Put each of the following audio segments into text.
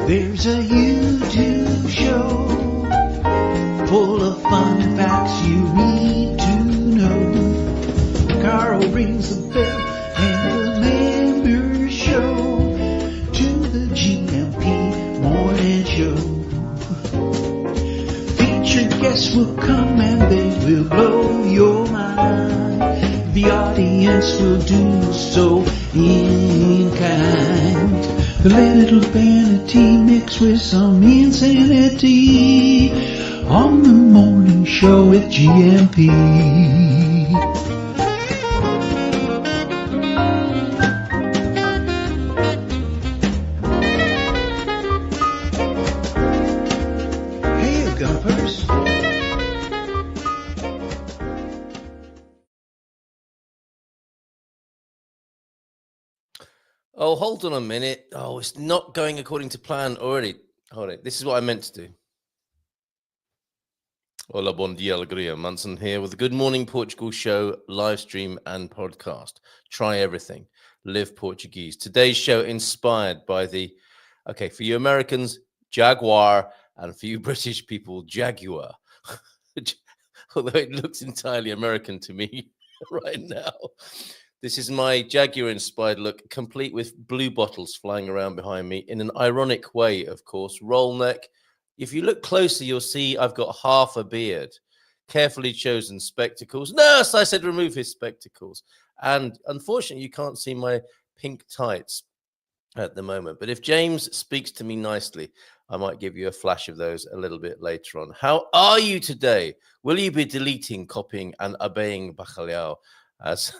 There's a YouTube show full of fun facts you need to know. Carl rings the bell and the members show to the GMP morning show. Featured guests will come and they will blow your mind. The audience will do so in kind. A little vanity mixed with some insanity on the morning show with GMP. Hey, Gumpers. Oh, hold on a minute. Oh, it's not going according to plan already. Hold it. This is what I meant to do. Hola, bon dia, alegria. Munson here with the Good Morning Portugal show, live stream and podcast. Try everything. Live Portuguese. Today's show inspired by the, okay, for you Americans, Jaguar, and for you British people, Jaguar. Although it looks entirely American to me right now. This is my Jaguar-inspired look, complete with blue bottles flying around behind me in an ironic way, of course. Roll neck. If you look closer, you'll see I've got half a beard. Carefully chosen spectacles. Nurse, I said remove his spectacles. And unfortunately, you can't see my pink tights at the moment. But if James speaks to me nicely, I might give you a flash of those a little bit later on. How are you today? Will you be deleting, copying, and obeying Bacalhau as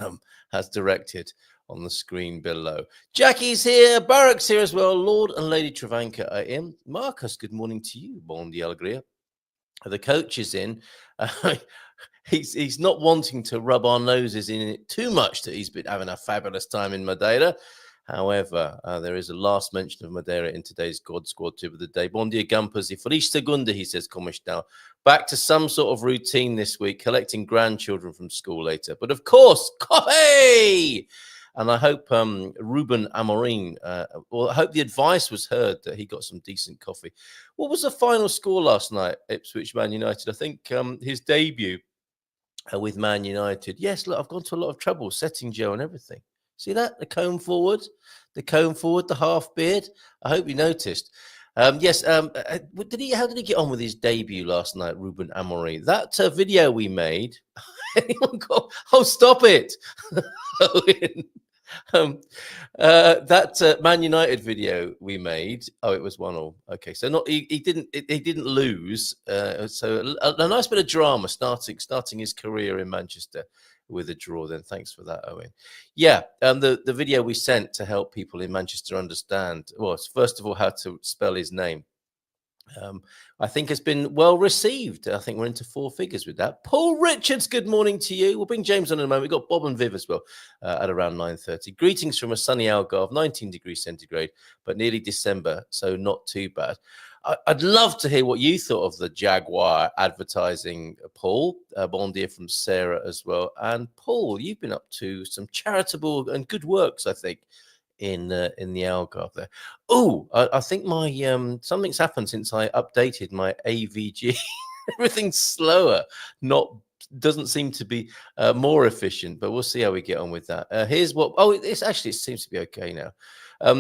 directed on the screen below? Jackie's here, Barak's here as well. Lord and Lady Travanka are in. Marcus, good morning to you. Bon dia alegria. The coach is in. He's not wanting to rub our noses in it too much that he's been having a fabulous time in Madeira. However, there is a last mention of Madeira in today's God Squad tip of the day. Bon dia, Gumpers. Feliz segunda, he says, como está? Back to some sort of routine this week, collecting grandchildren from school later. But of course, coffee! And I hope Ruben Amorim, I hope the advice was heard that he got some decent coffee. What was the final score last night, Ipswich Man United? I think his debut with Man United. Yes, look, I've gone to a lot of trouble setting Joe and everything. See that? The comb forward, the half beard. I hope you noticed. Yes. How did he get on with his debut last night, Ruben Amorim? That video we made. Oh, stop it! That Man United video we made. Oh, it was 1-1. Okay, so he didn't lose. So a nice bit of drama starting his career in Manchester with a draw. Then thanks for that, Owen. Yeah, the video we sent to help people in Manchester understand, well, first of all, how to spell his name. I think has been well received. I think we're into 4 figures with that. Paul Richards, good morning to you. We'll bring James on in a moment. We've got Bob and Viv as well at around 9:30. Greetings from a sunny Algarve, 19 degrees centigrade, but nearly December, so not too bad. I'd love to hear what you thought of the Jaguar advertising, Paul. Bon dia from Sarah as well. And Paul, you've been up to some charitable and good works, I think, in the Algarve there. Oh, I think my something's happened since I updated my AVG. Everything's slower, doesn't seem to be more efficient, but we'll see how we get on with that. Here's what, it seems to be okay now.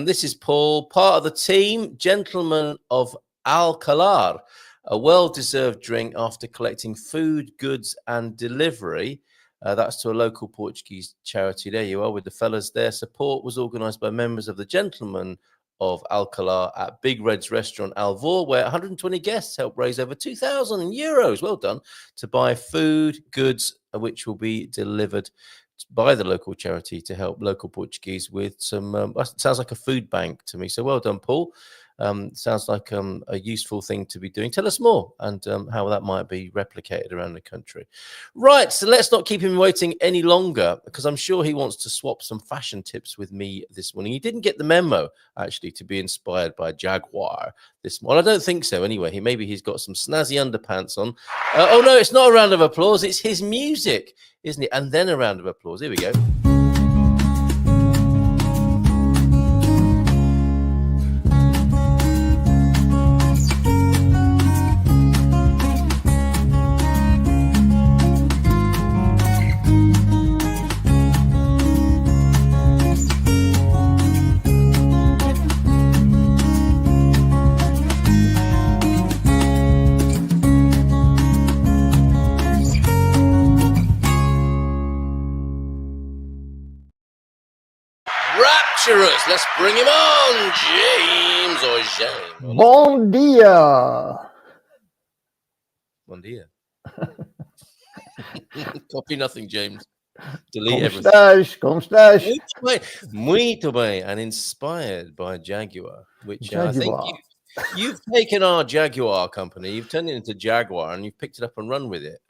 This is Paul, part of the team, Gentleman of Alcalar, a well-deserved drink after collecting food, goods, and delivery. That's to a local Portuguese charity. There you are with the fellas there. Support was organised by members of the Gentlemen of Alcalar at Big Red's restaurant Alvor, where 120 guests helped raise over €2,000. Well done. To buy food, goods, which will be delivered by the local charity to help local Portuguese with some, sounds like a food bank to me. So well done, Paul. Sounds like a useful thing to be doing. Tell us more and how that might be replicated around the country. Right, so let's not keep him waiting any longer because I'm sure he wants to swap some fashion tips with me this morning. He didn't get the memo, actually, to be inspired by Jaguar this morning. I don't think so anyway. Maybe he's got some snazzy underpants on. Oh, no, it's not a round of applause. It's his music, isn't it? And then a round of applause. Here we go. Rapturous. Let's bring him on, James or James. Bon dia. Bon dia. Copy nothing, James. Delete Como everything. estás? Como estás? Muito bem, and inspired by Jaguar, which I think Jaguar. you've taken our Jaguar company, you've turned it into Jaguar, and you've picked it up and run with it.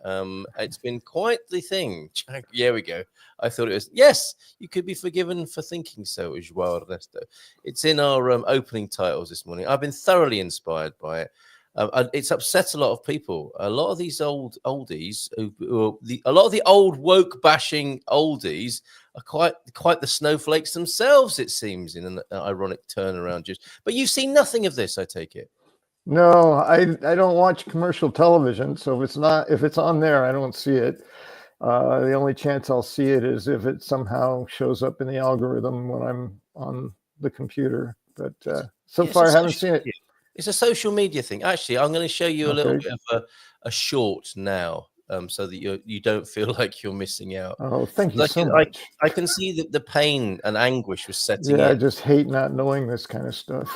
It's been quite the thing. Here we go. I thought it was, yes, you could be forgiven for thinking so, João Ernesto. It's in our opening titles this morning. I've been thoroughly inspired by it. It's upset a lot of people. A lot of these oldies, a lot of the old woke bashing oldies are quite the snowflakes themselves. It seems in an ironic turnaround. But you've seen nothing of this, I take it. No, I don't watch commercial television, so if it's on there, I don't see it. The only chance I'll see it is if it somehow shows up in the algorithm when I'm on the computer. But so far, I haven't seen it. It's a social media thing. Actually, I'm going to show you a little bit of a short now, so that you don't feel like you're missing out. Oh, thank you so much. I can see that the pain and anguish was setting in. Yeah, I just hate not knowing this kind of stuff.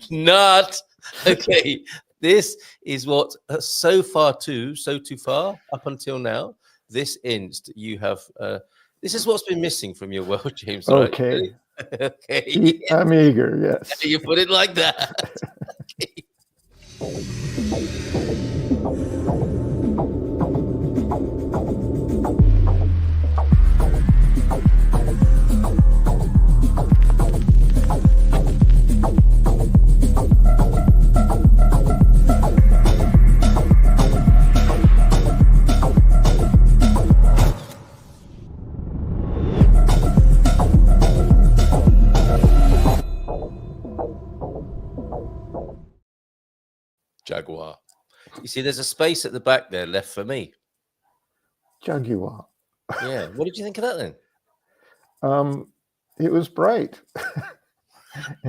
Not okay. This is what so too far up until now. This inst you have. This is what's been missing from your world, James. Okay. Right? Okay. I'm eager. Yes. You put it like that. Okay. Jaguar. You see, there's a space at the back there left for me. Jaguar. Yeah. What did you think of that then? It was bright.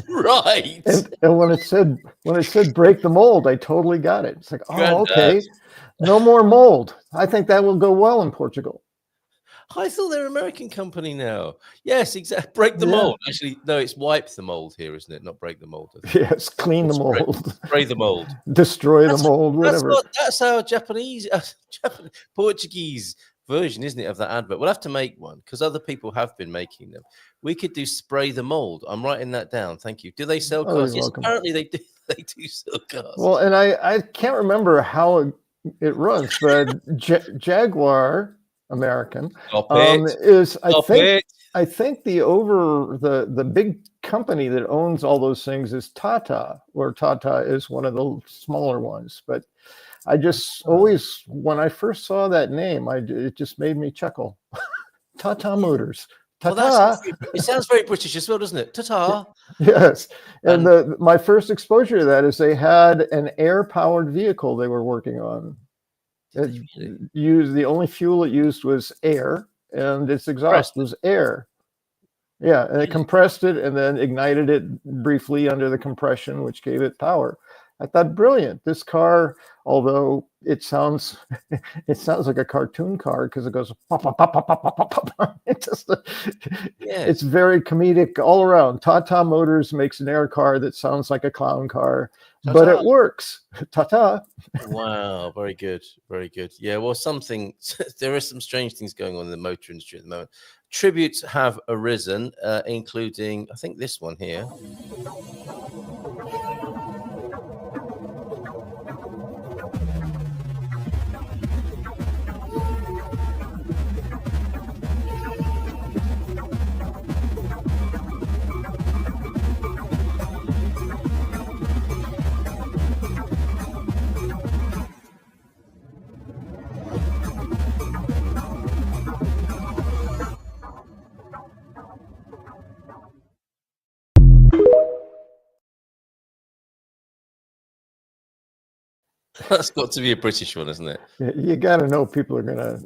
Right. And when it said break the mold, I totally got it. It's like, oh, okay. No more mold. I think that will go well in Portugal. I thought they're an American company now. Yes, exactly. Break the mold. Actually, no, it's wipe the mold here, isn't it? Not break the mold. Yes, clean the mold. Spray the mold. Destroy the mold, whatever. That's our Portuguese version, isn't it, of that advert? We'll have to make one because other people have been making them. We could do spray the mold. I'm writing that down. Thank you. Do they sell cars? Yes, apparently they do. They do sell cars. Well, and I can't remember how it runs, but Jaguar American is I think the big company that owns all those things is Tata, or Tata is one of the smaller ones. But I just always, when I first saw that name, it just made me chuckle. Tata Motors. Tata. Well, it sounds very British as well, doesn't it? Tata. Yes. And my first exposure to that is they had an air-powered vehicle they were working on. The only fuel it used was air, and its exhaust was air. Yeah, and it compressed it and then ignited it briefly under the compression, which gave it power. I thought, brilliant. This car, although it sounds like a cartoon car because it goes pop, pop, pop, pop, pop, pop, pop, pop. It's very comedic all around. Tata Motors makes an air car that sounds like a clown car, but it works. Tata. Wow, very good, very good. Yeah, well, there are some strange things going on in the motor industry at the moment. Tributes have arisen, including, I think, this one here. That's got to be a British one, isn't it? You got to know people are gonna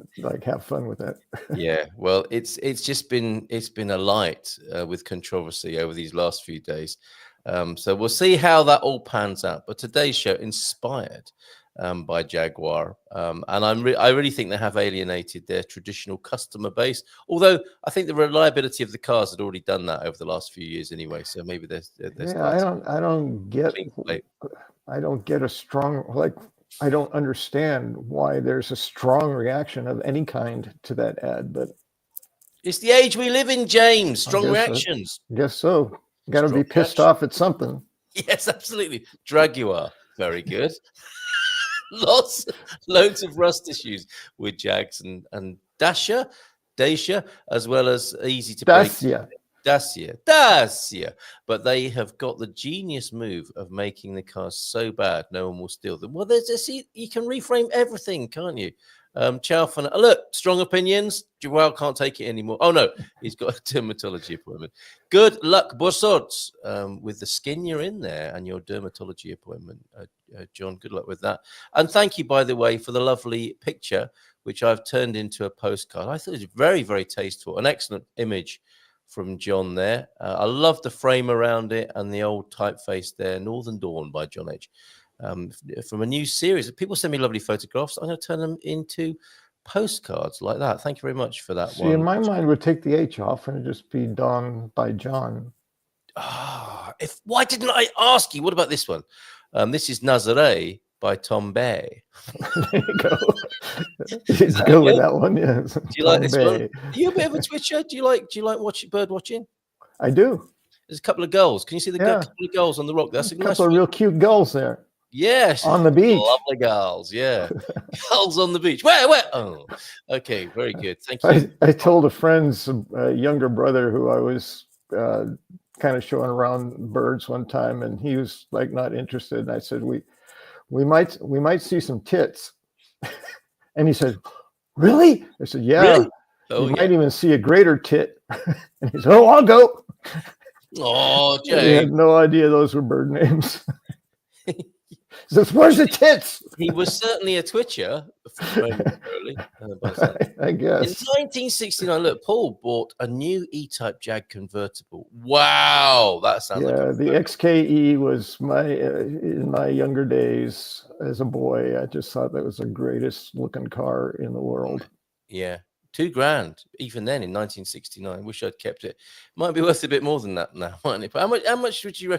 have fun with that. Yeah, well, it's been a light with controversy over these last few days. So we'll see how that all pans out. But today's show inspired by Jaguar, and I really think they have alienated their traditional customer base. Although I think the reliability of the cars had already done that over the last few years anyway. So maybe they're starting. I don't get a strong, like, I don't understand why there's a strong reaction of any kind to that ad, but It's the age we live in, James. Strong reactions. I guess so. Got to be pissed off at something. Yes, absolutely. Jaguar, very good. Loads of rust issues with Jags and Dacia, as well as easy to break. Dacia. But they have got the genius move of making the cars so bad no one will steal them. Well, you can reframe everything, can't you? Chalfan, look, strong opinions. Joel can't take it anymore. Oh no, he's got a dermatology appointment. Good luck, Bossards, with the skin you're in there and your dermatology appointment, John. Good luck with that. And thank you, by the way, for the lovely picture, which I've turned into a postcard. I thought it was very, very tasteful. An excellent image from John there. I love the frame around it and the old typeface there, Northern Dawn by John H. From a new series. People send me lovely photographs. I'm going to turn them into postcards like that. Thank you very much for that. See, in my mind, would take the H off and it'd just be Dawn by John. Why didn't I ask you? What about this one? This is Nazare by Tom Bay. There you go. Let's go with that one. Yes. Do you like this one? Are you a bit of a twitcher? Do you like bird watching? I do. There's a couple of gulls. Can you see the couple of gulls on the rock? That's a couple of real cute gulls there. Yes, on the beach. Lovely gulls, yeah. Gulls on the beach. Where? Oh, okay, very good. Thank you. I told a friend's younger brother who I was kind of showing around birds one time, and he was like not interested. And I said, we might see some tits. And he said, really? I said, yeah. Really? You might even see a greater tit. And he said, oh, I'll go. Oh, Jay. He had no idea those were bird names. Says, where's the tits? He was certainly a twitcher. I guess. In 1969, look, Paul bought a new E-Type Jag convertible. Wow, that sounds like the XKE was in my younger days as a boy. I just thought that was the greatest looking car in the world. Yeah. $2,000 even then in 1969. Wish I'd kept it. Might be worth a bit more than that now, mightn't it? But how much would you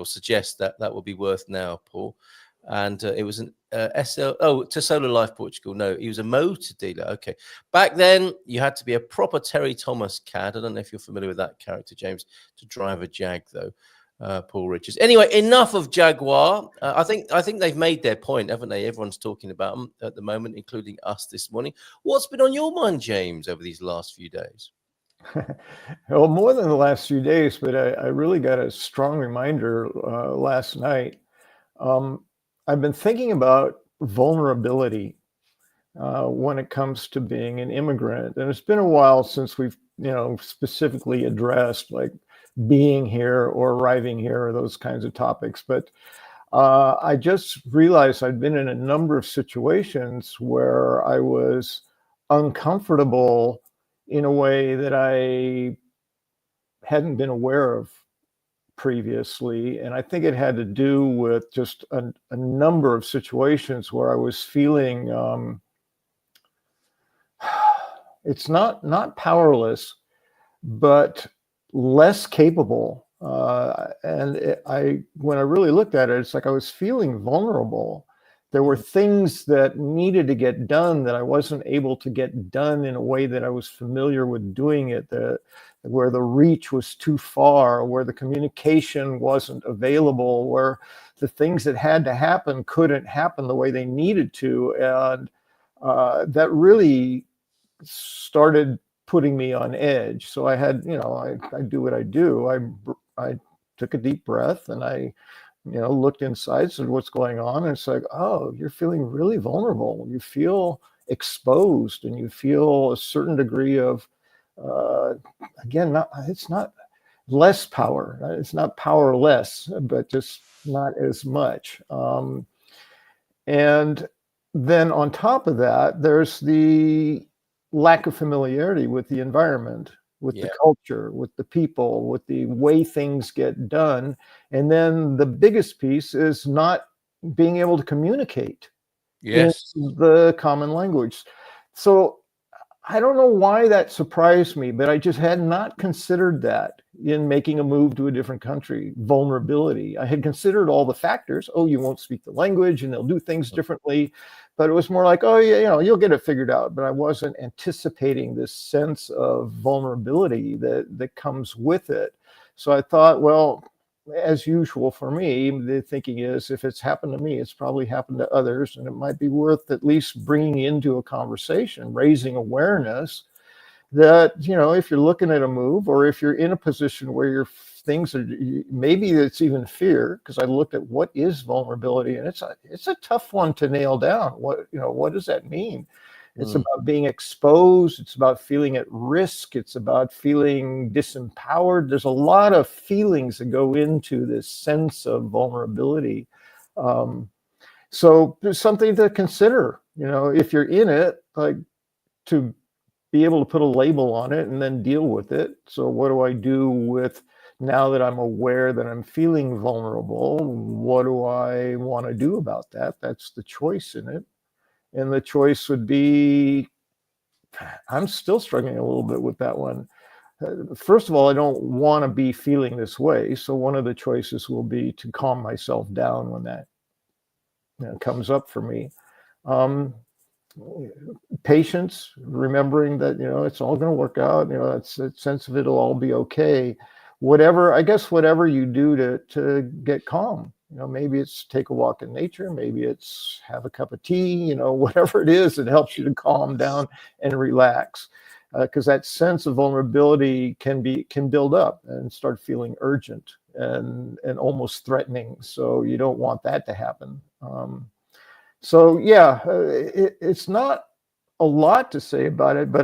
suggest that would be worth now, Paul? And it was an to Solar Life Portugal. No, he was a motor dealer. Okay, back then you had to be a proper Terry Thomas cad. I don't know if you're familiar with that character, James, to drive a Jag though. Paul Richards. Anyway, enough of Jaguar. I think they've made their point, haven't they? Everyone's talking about them at the moment, including us this morning. What's been on your mind, James, over these last few days? Well, more than the last few days, but I really got a strong reminder last night. I've been thinking about vulnerability when it comes to being an immigrant, and it's been a while since we've specifically addressed like being here or arriving here or those kinds of topics. But I just realized I'd been in a number of situations where I was uncomfortable in a way that I hadn't been aware of previously. And I think it had to do with just a number of situations where I was feeling it's not powerless, but less capable. And when I really looked at it, it's like I was feeling vulnerable. There were things that needed to get done that I wasn't able to get done in a way that I was familiar with doing it, where the reach was too far, where the communication wasn't available, where the things that had to happen couldn't happen the way they needed to. And that really started putting me on edge. So I had, I do what I do. I took a deep breath and I, looked inside, said, what's going on? And it's like, oh, you're feeling really vulnerable. You feel exposed and you feel a certain degree of, again, it's not less power. It's not powerless, but just not as much. And then on top of that, there's the lack of familiarity with the environment, with the culture, with the people, with the way things get done. And then the biggest piece is not being able to communicate Yes. in the common language. So I don't know why that surprised me, but I just had not considered that in making a move to a different country. Vulnerability. I had considered all the factors. Oh, you won't speak the language and they'll do things differently. But it was more like, oh, yeah, you'll get it figured out. But I wasn't anticipating this sense of vulnerability that comes with it. So I thought, well, as usual for me, the thinking is if it's happened to me, it's probably happened to others, and it might be worth at least bringing into a conversation, raising awareness that, if you're looking at a move, or if you're in a position where your things are, maybe it's even fear, because I looked at what is vulnerability, and it's a tough one to nail down. What does that mean? It's about being exposed. It's about feeling at risk. It's about feeling disempowered. There's a lot of feelings that go into this sense of vulnerability. So there's something to consider, if you're in it, like to be able to put a label on it and then deal with it. So what do I do with, now that I'm aware that I'm feeling vulnerable, what do I want to do about that? That's the choice in it. And the choice would be, I'm still struggling a little bit with that one. First of all, I don't want to be feeling this way. So one of the choices will be to calm myself down when that comes up for me. Patience, remembering that, it's all going to work out. That's a sense of it'll all be okay. Whatever you do to get calm. Maybe it's take a walk in nature. Maybe it's have a cup of tea, whatever it is that helps you to calm down and relax. Because that sense of vulnerability can build up and start feeling urgent and almost threatening. So you don't want that to happen. So yeah, it's not a lot to say about it, but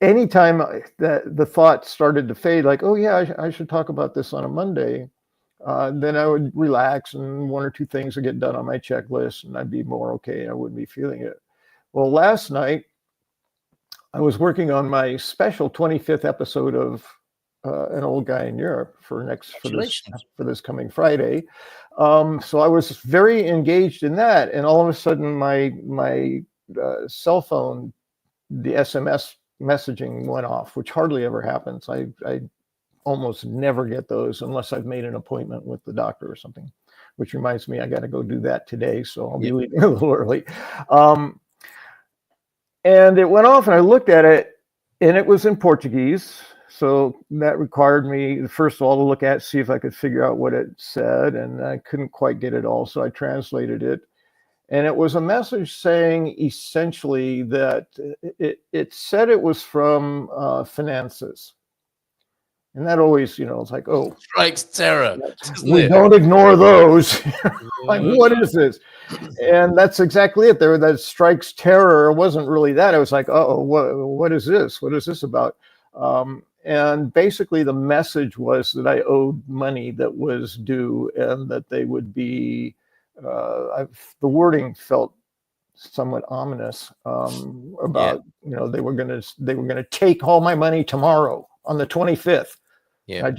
anytime that the thought started to fade, like, oh yeah, I should talk about this on a Monday, then I would relax and one or two things would get done on my checklist and I'd be more okay. I wouldn't be feeling it. Well, last night I was working on my special 25th episode of An Old Guy in Europe for this coming Friday. So I was very engaged in that, and all of a sudden my cell phone, the SMS messaging went off, which hardly ever happens. I almost never get those unless I've made an appointment with the doctor or something, which reminds me I got to go do that today. So I'll be leaving a little early. And it went off and I looked at it and it was in Portuguese. So that required me, first of all, to look at, see if I could figure out what it said. And I couldn't quite get it all. So I translated it. And it was a message saying essentially that it said it was from finances. And that always, it's like, oh, strikes terror. We don't ignore those. Like, what is this? And that's exactly it. There, that strikes terror. It wasn't really that. I was like, oh, what is this? What is this about? And basically, the message was that I owed money that was due, and that they would be. The wording felt somewhat ominous about, they were going to take all my money tomorrow on the 25th. Yeah.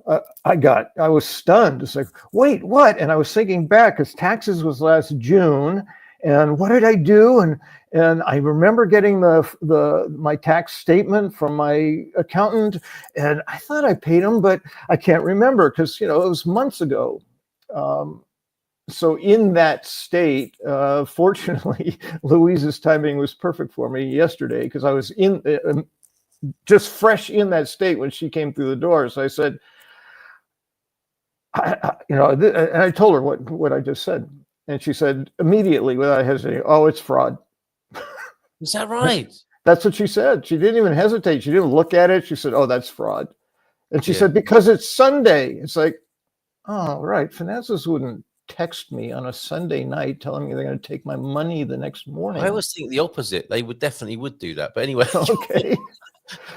I was stunned. It's like, wait, what? And I was thinking back, because taxes was last June, and what did I do? And I remember getting my tax statement from my accountant, and I thought I paid him, but I can't remember because it was months ago. So in that state, fortunately, Louise's timing was perfect for me yesterday, because I was just fresh in that state when she came through the door. So I said, and I told her what I just said. And she said immediately, without hesitating, oh, it's fraud. Is that right? That's what she said. She didn't even hesitate. She didn't look at it. She said, oh, that's fraud. And she said, because it's Sunday. It's like, oh, right. Finances wouldn't text me on a Sunday night telling me they're going to take my money the next morning. I always think the opposite. They would do that. But anyway. Okay.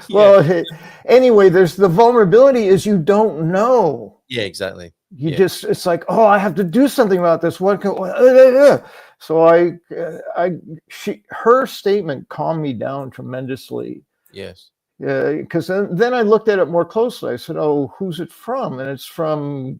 Well, anyway, there's the vulnerability is you don't know. Yeah, exactly. It's like, oh, I have to do something about this. So her statement calmed me down tremendously. Yes. Yeah, because then I looked at it more closely. I said, oh, who's it from? And it's from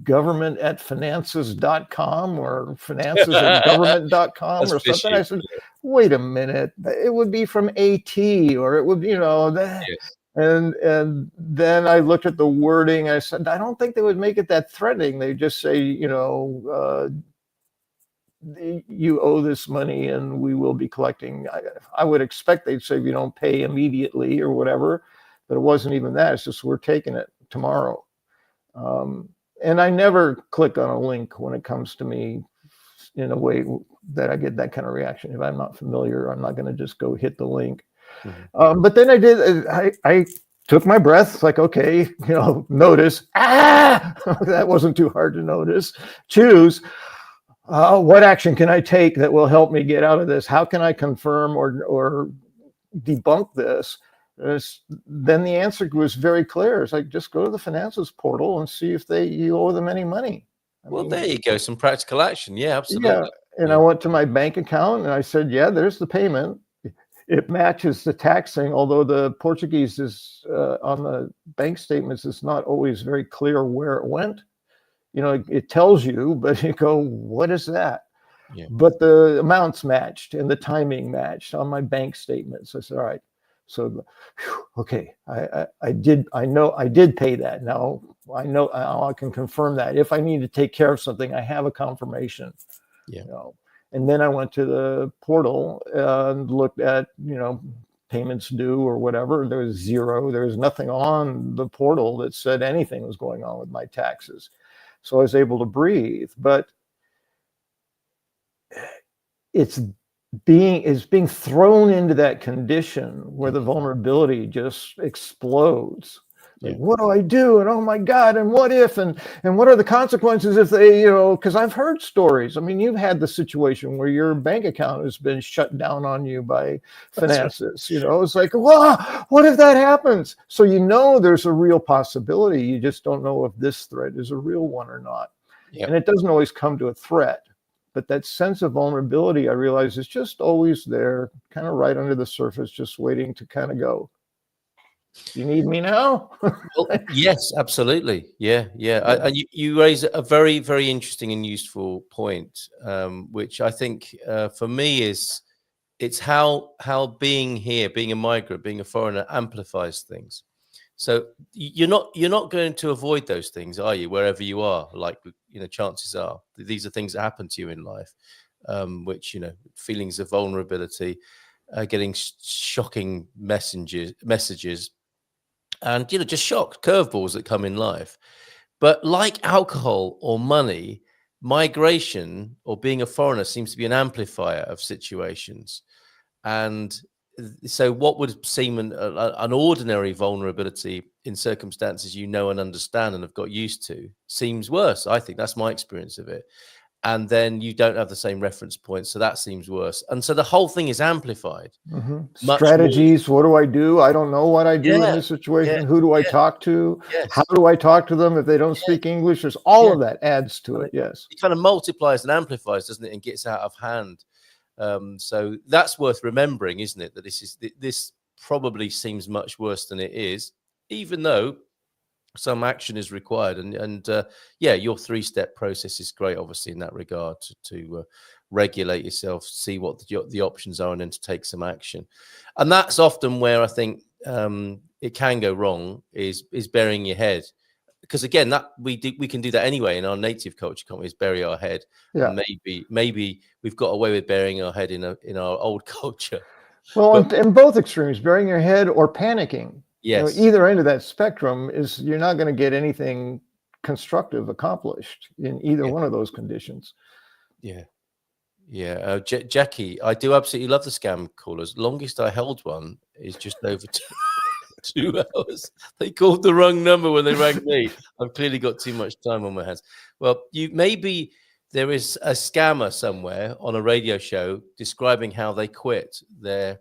government@finances.com or finances@government.com That's or something. fishy. I said, wait a minute, it would be from AT, or it would, that. Yes. And then I looked at the wording. I said, I don't think they would make it that threatening. They just say, you owe this money and we will be collecting. I would expect they'd say, if you don't pay immediately or whatever, but it wasn't even that. It's just, we're taking it tomorrow. And I never click on a link when it comes to me in a way that I get that kind of reaction. If I'm not familiar, I'm not going to just go hit the link. Mm-hmm. But then I took my breath, like, okay, notice, that wasn't too hard to notice. Choose, what action can I take that will help me get out of this? How can I confirm or debunk this? Then the answer was very clear. It's like, just go to the finances portal and see if you owe them any money. Well, there you go. Some practical action. Yeah, absolutely. Yeah. And I went to my bank account and I said, yeah, there's the payment. It matches the taxing, although the Portuguese is on the bank statements, it's not always very clear where it went. It tells you, but you go, what is that? Yeah. But the amounts matched and the timing matched on my bank statements. I said, all right. So, okay, I did pay that. Now I know I can confirm that. If I need to take care of something, I have a confirmation. Yeah. And then I went to the portal and looked at, payments due or whatever. There was zero. There was nothing on the portal that said anything was going on with my taxes. So I was able to breathe. But it's being thrown into that condition where the vulnerability just explodes. Like, what do I do? And oh my God, and what if, and what are the consequences if they, because I've heard stories. I mean, you've had the situation where your bank account has been shut down on you by finances. It's like, wow, what if that happens? So there's a real possibility. You just don't know if this threat is a real one or not. Yep. And it doesn't always come to a threat. But that sense of vulnerability, I realize, is just always there, kind of right under the surface, just waiting to kind of go, you need me now? Well, yes, absolutely. Yeah. And you raise a very, very interesting and useful point, which I think for me it's how being here, being a migrant, being a foreigner amplifies things. So you're not going to avoid those things, are you? Wherever you are, like, chances are these are things that happen to you in life, which, feelings of vulnerability, getting shocking messages, and, just shock curveballs that come in life. But like alcohol or money, migration or being a foreigner seems to be an amplifier of situations. And so what would seem an ordinary vulnerability in circumstances and understand and have got used to seems worse. I think that's my experience of it. And then you don't have the same reference point, so that seems worse. And so the whole thing is amplified. Mm-hmm. Strategies, what do I do? I don't know what I do in this situation. Who do I talk to? How do I talk to them if they don't speak English? There's all of that adds to it, yes. It kind of multiplies and amplifies, doesn't it, and gets out of hand. So that's worth remembering, isn't it? That this probably seems much worse than it is, even though some action is required. And your 3-step process is great, obviously, in that regard, to regulate yourself, see what the options are, and then to take some action. And that's often where I think it can go wrong, is burying your head. Because again, that we can do that anyway in our native culture, can't we? Is bury our head. Yeah. And maybe we've got away with burying our head in our old culture. Well, in both extremes, burying your head or panicking. Yes. Either end of that spectrum you're not going to get anything constructive accomplished in either one of those conditions. Yeah. Jackie, I do absolutely love the scam callers. Longest I held one is just over 2 hours. They called the wrong number when they rang me. I've clearly got too much time on my hands. Well, maybe there is a scammer somewhere on a radio show describing how they quit their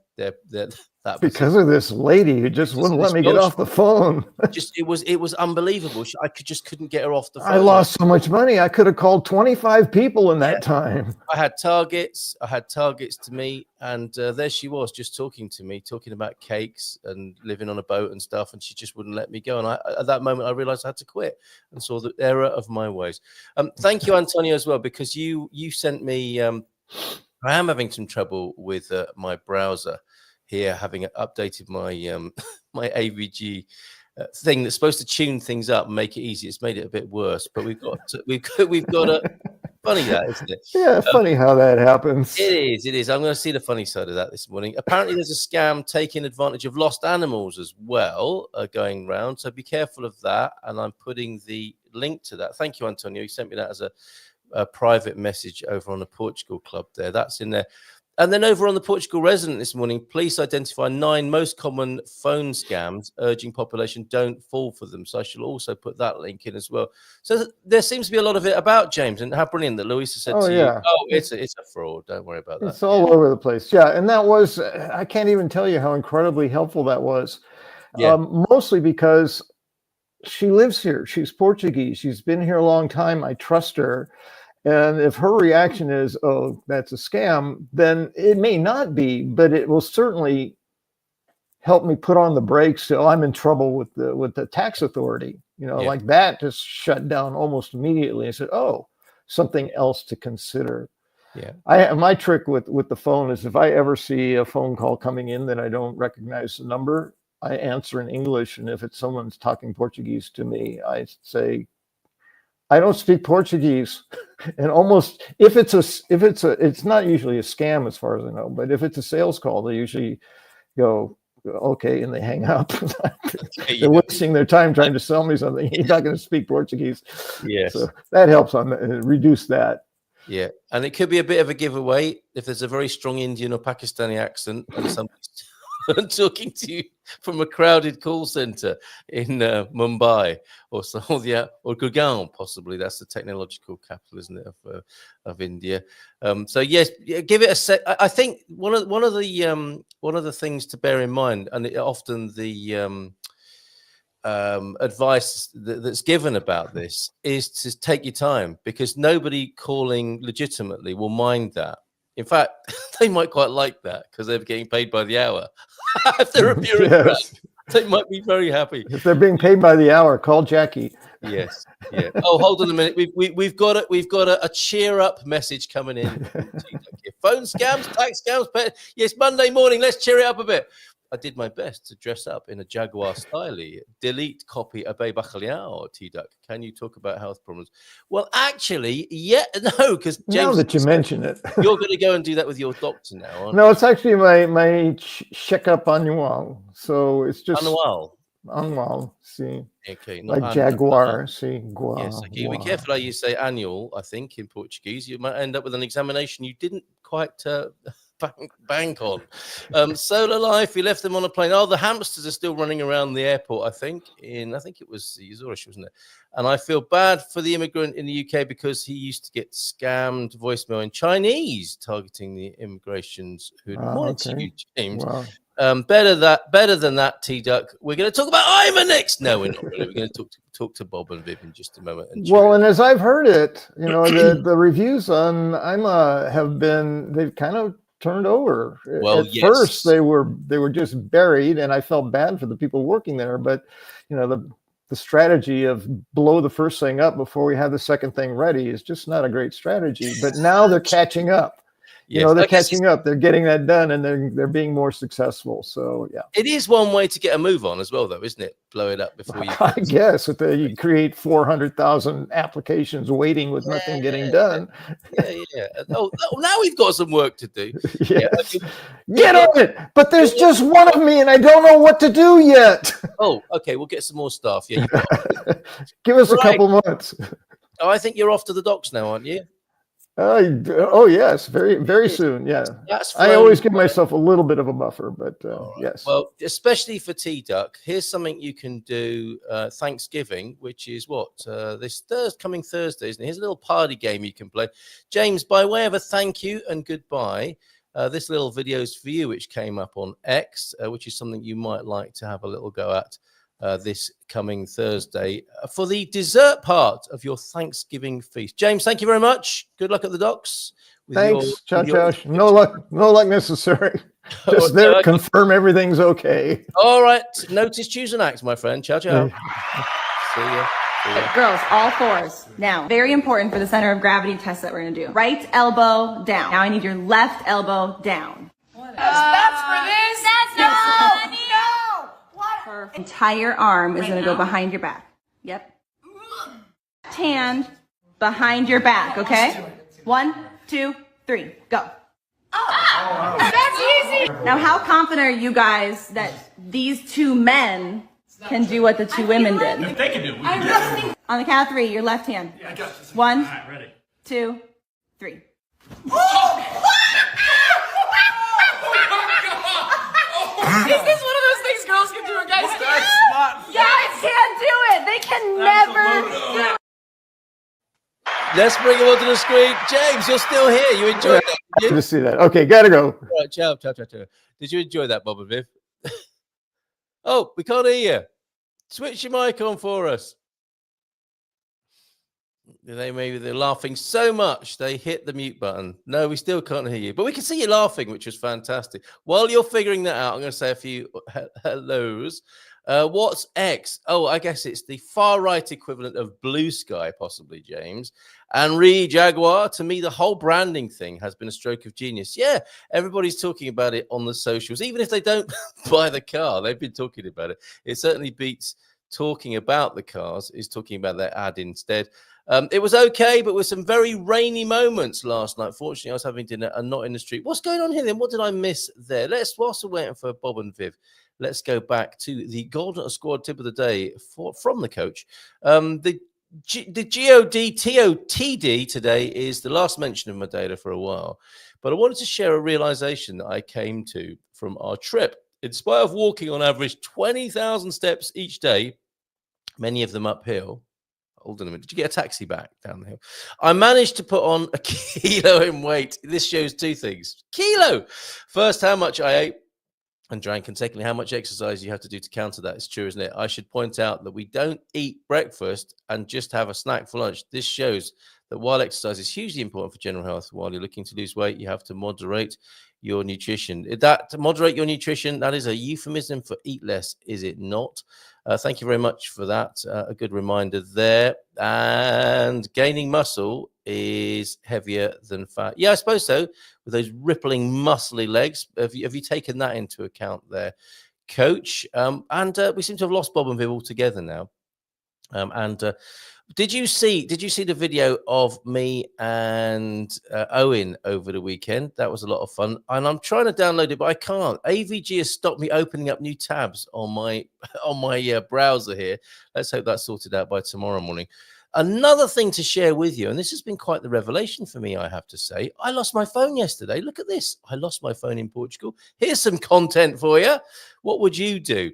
That was Because of this lady who just wouldn't let me get off the phone. it was unbelievable. I couldn't get her off the phone. I lost so much money. I could have called 25 people in that time. I had targets to meet, and there she was, just talking to me, talking about cakes and living on a boat and stuff, and she just wouldn't let me go. And at that moment, I realized I had to quit and saw the error of my ways. Thank you, Antonio, as well, because you sent me. I am having some trouble with my browser here, having updated my my AVG thing that's supposed to tune things up and make it easy. It's made it a bit worse, but we've got a funny, that, isn't it? Yeah, funny how that happens. It is. I'm going to see the funny side of that this morning. Apparently, there's a scam taking advantage of lost animals as well going round. So be careful of that. And I'm putting the link to that. Thank you, Antonio. You sent me that as a private message over on the Portugal Club there. That's in there. And then over on the Portugal Resident this morning, police identify 9 most common phone scams, urging population don't fall for them. So I shall also put that link in as well. So there seems to be a lot of it about, James, and how brilliant that Louisa said to you, oh, it's a fraud. Don't worry about that. It's all over the place. Yeah, and that was, I can't even tell you how incredibly helpful that was. Yeah. Mostly because she lives here. She's Portuguese. She's been here a long time. I trust her. And if her reaction is, oh, that's a scam, then it may not be, but it will certainly help me put on the brakes. So I'm in trouble with the tax authority, like that just shut down almost immediately and said, oh, something else to consider. Yeah. My trick with the phone is if I ever see a phone call coming in that I don't recognize the number, I answer in English. And if it's someone's talking Portuguese to me, I say, I don't speak Portuguese. And almost it's not usually a scam as far as I know, but if it's a sales call, they usually go, okay, and they hang up. They're wasting their time trying to sell me something. You're not going to speak Portuguese. Yes. So that helps on reduce that. Yeah. And it could be a bit of a giveaway if there's a very strong Indian or Pakistani accent and somebody's talking to you from a crowded call center in Mumbai or Gurgaon, possibly. That's the technological capital, isn't it, of India? So yes, give it a sec. I think one of the things to bear in mind, and often the advice that's given about this is to take your time, because nobody calling legitimately will mind that. In fact, they might quite like that because they're getting paid by the hour. If they're a bureaucrat, they might be very happy. If they're being paid by the hour, call Jackie. Yes. Yeah. Oh, hold on a minute. We've got a cheer up message coming in. Phone scams, tax scams. Yes, Monday morning. Let's cheer it up a bit. I did my best to dress up in a Jaguar style. Delete copy Abe Bacalhau, T-Duck. Can you talk about health problems? Well, actually, no, because James, now that you mention it, you're going to go and do that with your doctor now, aren't No, it's actually my checkup annual. So it's just annual. See, okay, like Jaguar. See, guar. Yes, okay. Be careful how you say annual. I think in Portuguese, you might end up with an examination you didn't quite. Bank on. Solar Life, we left them on a plane. Oh, the hamsters are still running around the airport, I think it was Zurich, wasn't it? And I feel bad for the immigrant in the UK because he used to get scammed voicemail in Chinese targeting the immigrations who wanted to you, James. Wow. Better than that, T-Duck. We're going to talk about Ima next. No, we're not really. We're going to talk to Bob and Viv in just a moment. And as I've heard it, the reviews on Ima they've kind of turned over. Well, at first they were just buried, and I felt bad for the people working there. But the strategy of blow the first thing up before we have the second thing ready is just not a great strategy. But now they're catching up. They're catching up. They're getting that done, and they're being more successful. So yeah, it is one way to get a move on as well, though, isn't it? Blow it up before you. I guess you create 400,000 applications waiting with nothing getting done. Yeah. Oh, now we've got some work to do. Yes. Get on it, but there's just one of me, and I don't know what to do yet. Oh, okay. We'll get some more staff. Yeah, give us a couple months. Oh, I think you're off to the docks now, aren't you? Oh yes, very very soon. Yeah, I always give myself a little bit of a buffer, but yes. Well, especially for T-Duck, here's something you can do. Thanksgiving, which is this coming Thursday, isn't it? Here's a little party game you can play, James. By way of a thank you and goodbye, this little video is for you, which came up on X, which is something you might like to have a little go at this coming Thursday for the dessert part of your Thanksgiving feast. James, thank you very much. Good luck at the docks. Thanks, Cha-Cha. No luck necessary. Just there, confirm everything's okay. All right. Notice, choose and act, my friend. Ciao, ciao. See ya. Girls, all fours. Now, very important for the center of gravity test that we're going to do. Right elbow down. Now I need your left elbow down. That's for this? That's no! Her entire arm is going to go behind your back. Yep. Hand behind your back, okay? 1, 2, 3, go. Oh, that's easy. Now, how confident are you guys that these two men can do what the two women did? If they can do it, On the count of 3, your left hand. I got this. 1, All right, ready. 2, 3. Is this one of those things girls can do and guys can't? Guys can't do it. They can never do it. Let's bring him onto the screen. James, you're still here. You enjoyed that? Good to see that. Okay, gotta go. Right, ciao. Did you enjoy that, Bob and Viv? Oh, we can't hear you. Switch your mic on for us. They're laughing so much they hit the mute button. No, we still can't hear you, but we can see you laughing, which was fantastic. While you're figuring that out, I'm going to say a few hellos. What's X? Oh, I guess it's the far right equivalent of Blue Sky, possibly, James. Henri Jaguar. To me, the whole branding thing has been a stroke of genius. Yeah, everybody's talking about it on the socials. Even if they don't buy the car, they've been talking about it. It certainly beats talking about the cars, is talking about their ad instead. It was okay, but with some very rainy moments last night. Fortunately, I was having dinner and not in the street. What's going on here then? What did I miss there? Whilst we're waiting for Bob and Viv, let's go back to the Golden Squad tip of the day from the coach. The GODTOTD today is the last mention of my data for a while, but I wanted to share a realization that I came to from our trip. In spite of walking on average 20,000 steps each day, many of them uphill. Hold on a minute. Did you get a taxi back down the hill? I managed to put on a kilo in weight. This shows two things. Kilo. First, how much I ate and drank, and secondly, how much exercise you have to do to counter that. It's true, isn't it? I should point out that we don't eat breakfast and just have a snack for lunch. This shows that while exercise is hugely important for general health, while you're looking to lose weight, you have to moderate your nutrition. To moderate your nutrition, that is a euphemism for eat less, is it not? Thank you very much for that. A good reminder there. And gaining muscle is heavier than fat. Yeah, I suppose so. With those rippling, muscly legs. Have you taken that into account there, Coach? And we seem to have lost Bob and Viv altogether now. Did you see the video of me and Owen over the weekend? That was a lot of fun. And I'm trying to download it, but I can't. AVG has stopped me opening up new tabs on my browser here. Let's hope that's sorted out by tomorrow morning. Another thing to share with you, and this has been quite the revelation for me, I have to say. I lost my phone yesterday. Look at this. I lost my phone in Portugal. Here's some content for you. What would you do?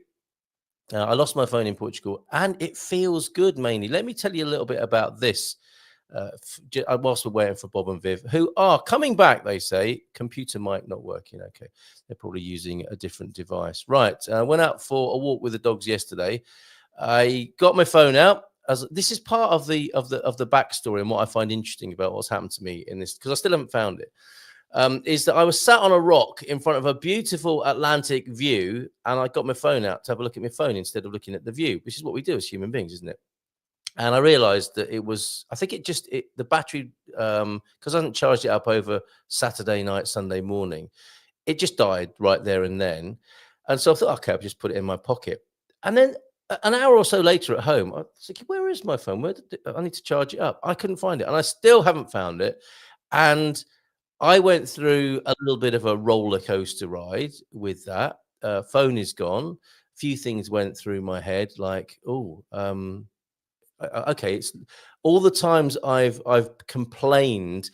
I lost my phone in Portugal, and it feels good, mainly. Let me tell you a little bit about this whilst we're waiting for Bob and Viv, who are coming back, they say. Computer mic not working. Okay. They're probably using a different device. Right. I went out for a walk with the dogs yesterday. I got my phone out. This is part of the backstory and what I find interesting about what's happened to me in this, because I still haven't found it. Is that I was sat on a rock in front of a beautiful Atlantic view, and I got my phone out to have a look at my phone instead of looking at the view, which is what we do as human beings, isn't it? And I realized that the battery, because I hadn't charged it up over Saturday night, Sunday morning, it just died right there and then. And so I thought, okay, I'll just put it in my pocket. And then an hour or so later at home, I was thinking, where is my phone? I need to charge it up. I couldn't find it, and I still haven't found it. And I went through a little bit of a roller coaster ride with that. Phone is gone. A few things went through my head, like, okay, it's all the times I've complained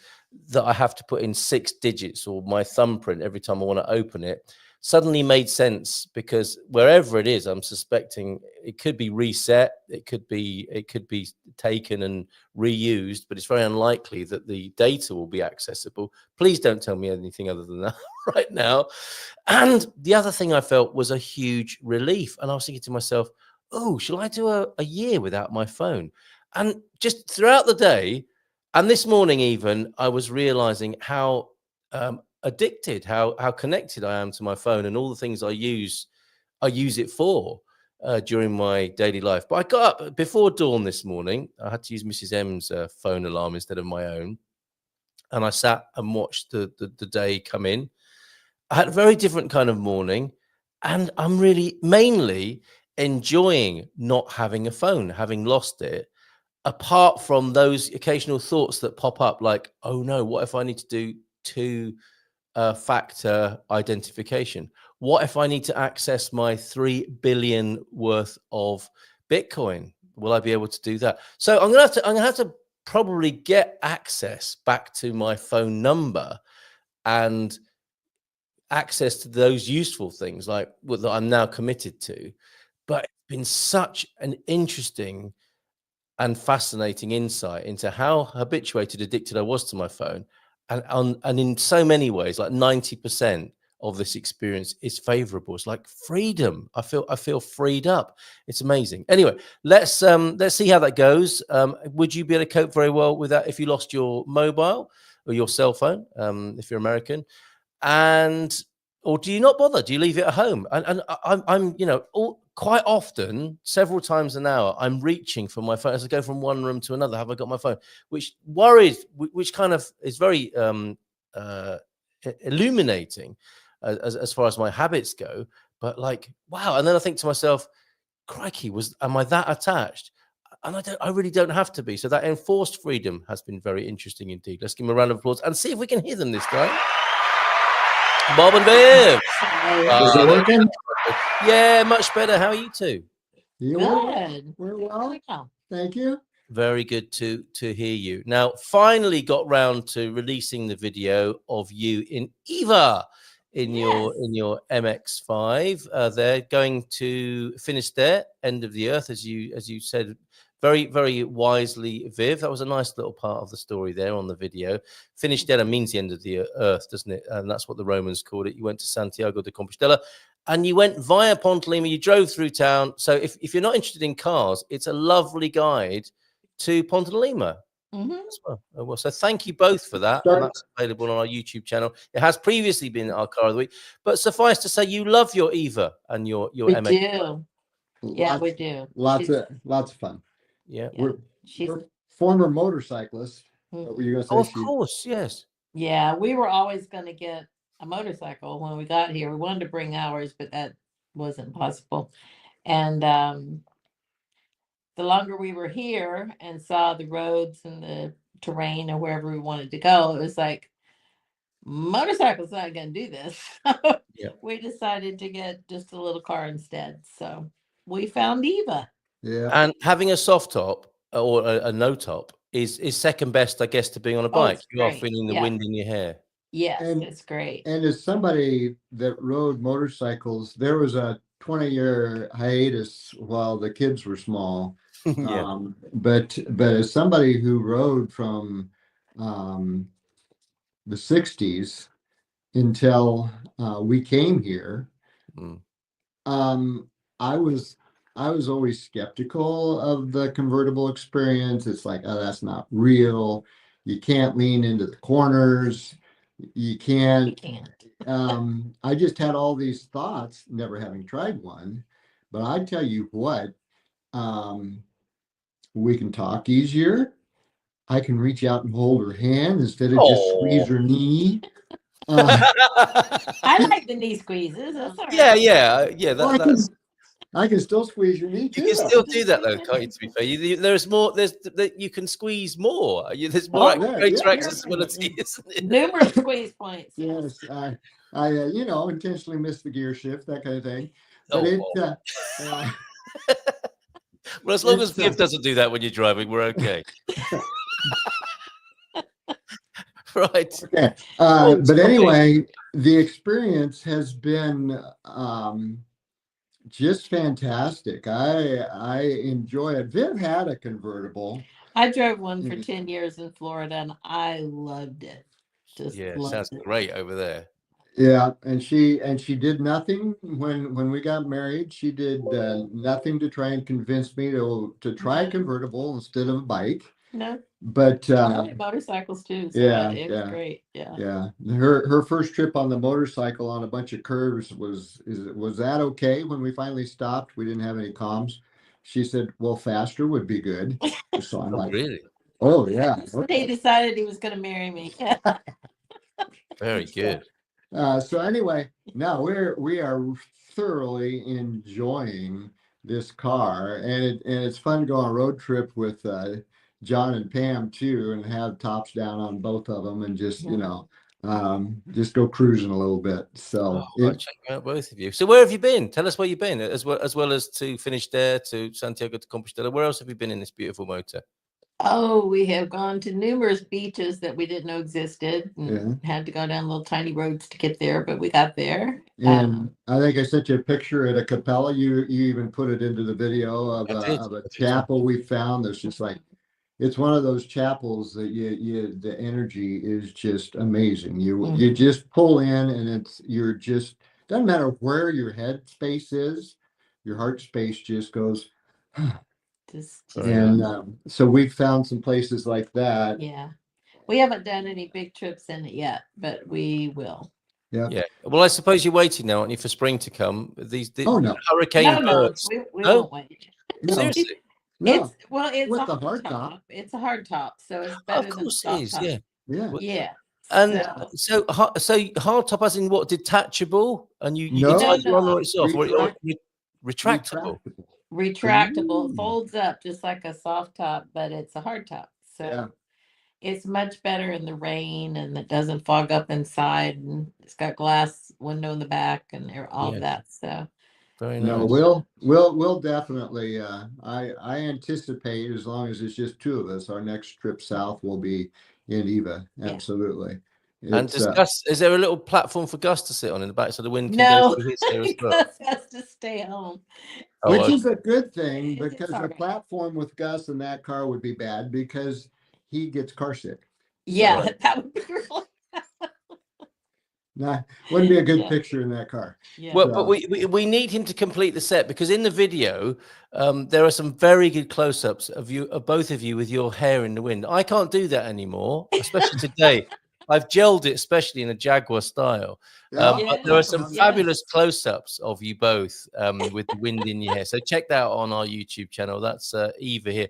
that I have to put in 6 digits or my thumbprint every time I want to open it. suddenly made sense, because wherever it is, I'm suspecting it could be reset, it could be taken and reused, but it's very unlikely that the data will be accessible. Please don't tell me anything other than that right now. And the other thing I felt was a huge relief, and I was thinking to myself, oh, shall I do a year without my phone? And just throughout the day, and this morning even, I was realizing how addicted, how connected I am to my phone and all the things I use it for during my daily life. But I got up before dawn this morning. I had to use Mrs. M's phone alarm instead of my own, and I sat and watched the day come in. I had a very different kind of morning, and I'm really mainly enjoying not having a phone, having lost it, apart from those occasional thoughts that pop up like, oh no, what if I need to do two-factor identification? What if I need to access my 3 billion worth of Bitcoin? Will I be able to do that? So I'm gonna have to probably get access back to my phone number and access to those useful things like what that I'm now committed to. But it's been such an interesting and fascinating insight into how habituated, addicted I was to my phone, and in so many ways, like 90% of this experience is favorable. It's like freedom. I feel freed up. It's amazing. Anyway, let's see how that goes. Would you be able to cope very well with that if you lost your mobile or your cell phone, if you're American? Or do you not bother? Do you leave it at home? And I'm quite often, several times an hour, I'm reaching for my phone as I go from one room to another. Have I got my phone? Which kind of is very illuminating as far as my habits go. But like, wow! And then I think to myself, crikey, am I that attached? And I really don't have to be. So that enforced freedom has been very interesting indeed. Let's give them a round of applause and see if we can hear them this time. Bob and Viv. Is it working? Yeah, much better. How are you two? Good. We're well. Thank you. Very good to hear you. Now, finally got round to releasing the video of you in Eva in your MX-5. They're going to finish there, end of the earth, as you said. Very, very wisely, Viv. That was a nice little part of the story there on the video. Finistera means the end of the earth, doesn't it? And that's what the Romans called it. You went to Santiago de Compostela and you went via Ponte Lima. You drove through town. So if you're not interested in cars, it's a lovely guide to Ponte Lima. As well. So thank you both for that. And that's available on our YouTube channel. It has previously been our car of the week. But suffice to say, you love your Eva and your MX. We do. Yeah, we do. Lots of fun. Yeah. We're former motorcyclists. What were you going to say? Oh, of course, yes. Yeah, we were always going to get a motorcycle when we got here. We wanted to bring ours, but that wasn't possible. And the longer we were here and saw the roads and the terrain and wherever we wanted to go, it was like, motorcycle's not going to do this. Yeah. We decided to get just a little car instead. So we found Eva. Yeah. And having a soft top or a no top is second best, I guess, to being on a bike. You are feeling the wind in your hair. Yes, it's great. And as somebody that rode motorcycles, there was a 20-year hiatus while the kids were small. Yeah. But as somebody who rode from the 60s until we came here, I was always skeptical of the convertible experience. It's like, oh, that's not real. You can't lean into the corners. You can't. I just had all these thoughts, never having tried one. But I tell you what, we can talk easier. I can reach out and hold her hand instead of just squeeze her knee. I like the knee squeezes. That's all right. Yeah. I can still squeeze your knee too. You can still do that though, can't you? To be fair, there's more. You can squeeze more. There's more greater accessibility, isn't it? Numerous squeeze points. Yes, I intentionally missed the gear shift, that kind of thing. But well, as long as Viv doesn't do that when you're driving, we're okay. Right. Okay. Oh, But okay. anyway, the experience has been just fantastic. I enjoy it. Viv had a convertible. I drove one for Mhm. 10 years in Florida and I loved it. Just Yeah, sounds loved it. great over there. Yeah, and she did nothing when we got married. She did nothing to try and convince me to try a No. convertible instead of a bike. No, But I like motorcycles too. So it was great. Yeah. yeah. Her first trip on the motorcycle on a bunch of curves was that okay when we finally stopped? We didn't have any comms. She said, "Well, faster would be good." So I'm Oh, like, really? "Oh yeah." He decided he was going to marry me. Very good. So anyway, now we are thoroughly enjoying this car, and it's fun to go on a road trip with John and Pam too, and have tops down on both of them, and just just go cruising a little bit. So Oh, I'll check out both of you. So where have you been? Tell us where you've been, as well as to finish there, to Santiago de Compostela. Where else have you been in this beautiful motor? Oh, we have gone to numerous beaches that we didn't know existed and had to go down little tiny roads to get there, but we got there. And I think I sent you a picture at a Capella. You even put it into the video of I a did. chapel we found. That's just like, it's one of those chapels that you the energy is just amazing. You just pull in, and you're just, doesn't matter where your head space is, your heart space just goes. Just And so we've found some places like that. yeah. We haven't done any big trips in it yet, but we will. Yeah. Yeah. Well, I suppose you're waiting now, aren't you, for spring to come? Oh, no. Hurricane No, bursts. we No? won't wait. No, Seriously? no, It's with a the hard hard top. top. It's a hard top, so it's Oh, of better than a course it soft is. top. Yeah. Yeah. Yeah. And So so hard top as in what, detachable, and you No. can tie it No, on or it's off, or retractable. retractable, folds up just like a soft top, but it's a hard top. So Yeah. it's much better in the rain, and it doesn't fog up inside, and it's got glass window in the back and all Yeah. of that. So Very No, nice. we'll definitely I anticipate, as long as it's just two of us, our next trip south will be in Eva. Yeah. Absolutely. And It's does Gus, is there a little platform for Gus to sit on in the back so the wind can go no, through his hair as well? Gus has to stay home. Oh, which is a good thing, It's because all a right. platform with Gus in that car would be bad, because he gets car sick. Yeah, Right. that would be really. Nah, wouldn't be a good Yeah. picture in that car. Yeah. Well, but we need him to complete the set, because in the video there are some very good close-ups of both of you with your hair in the wind. I can't do that anymore, especially today. I've gelled it, especially in a Jaguar style. But there are some fabulous close-ups of you both with the wind in your hair. So check that out on our YouTube channel. That's Eva here.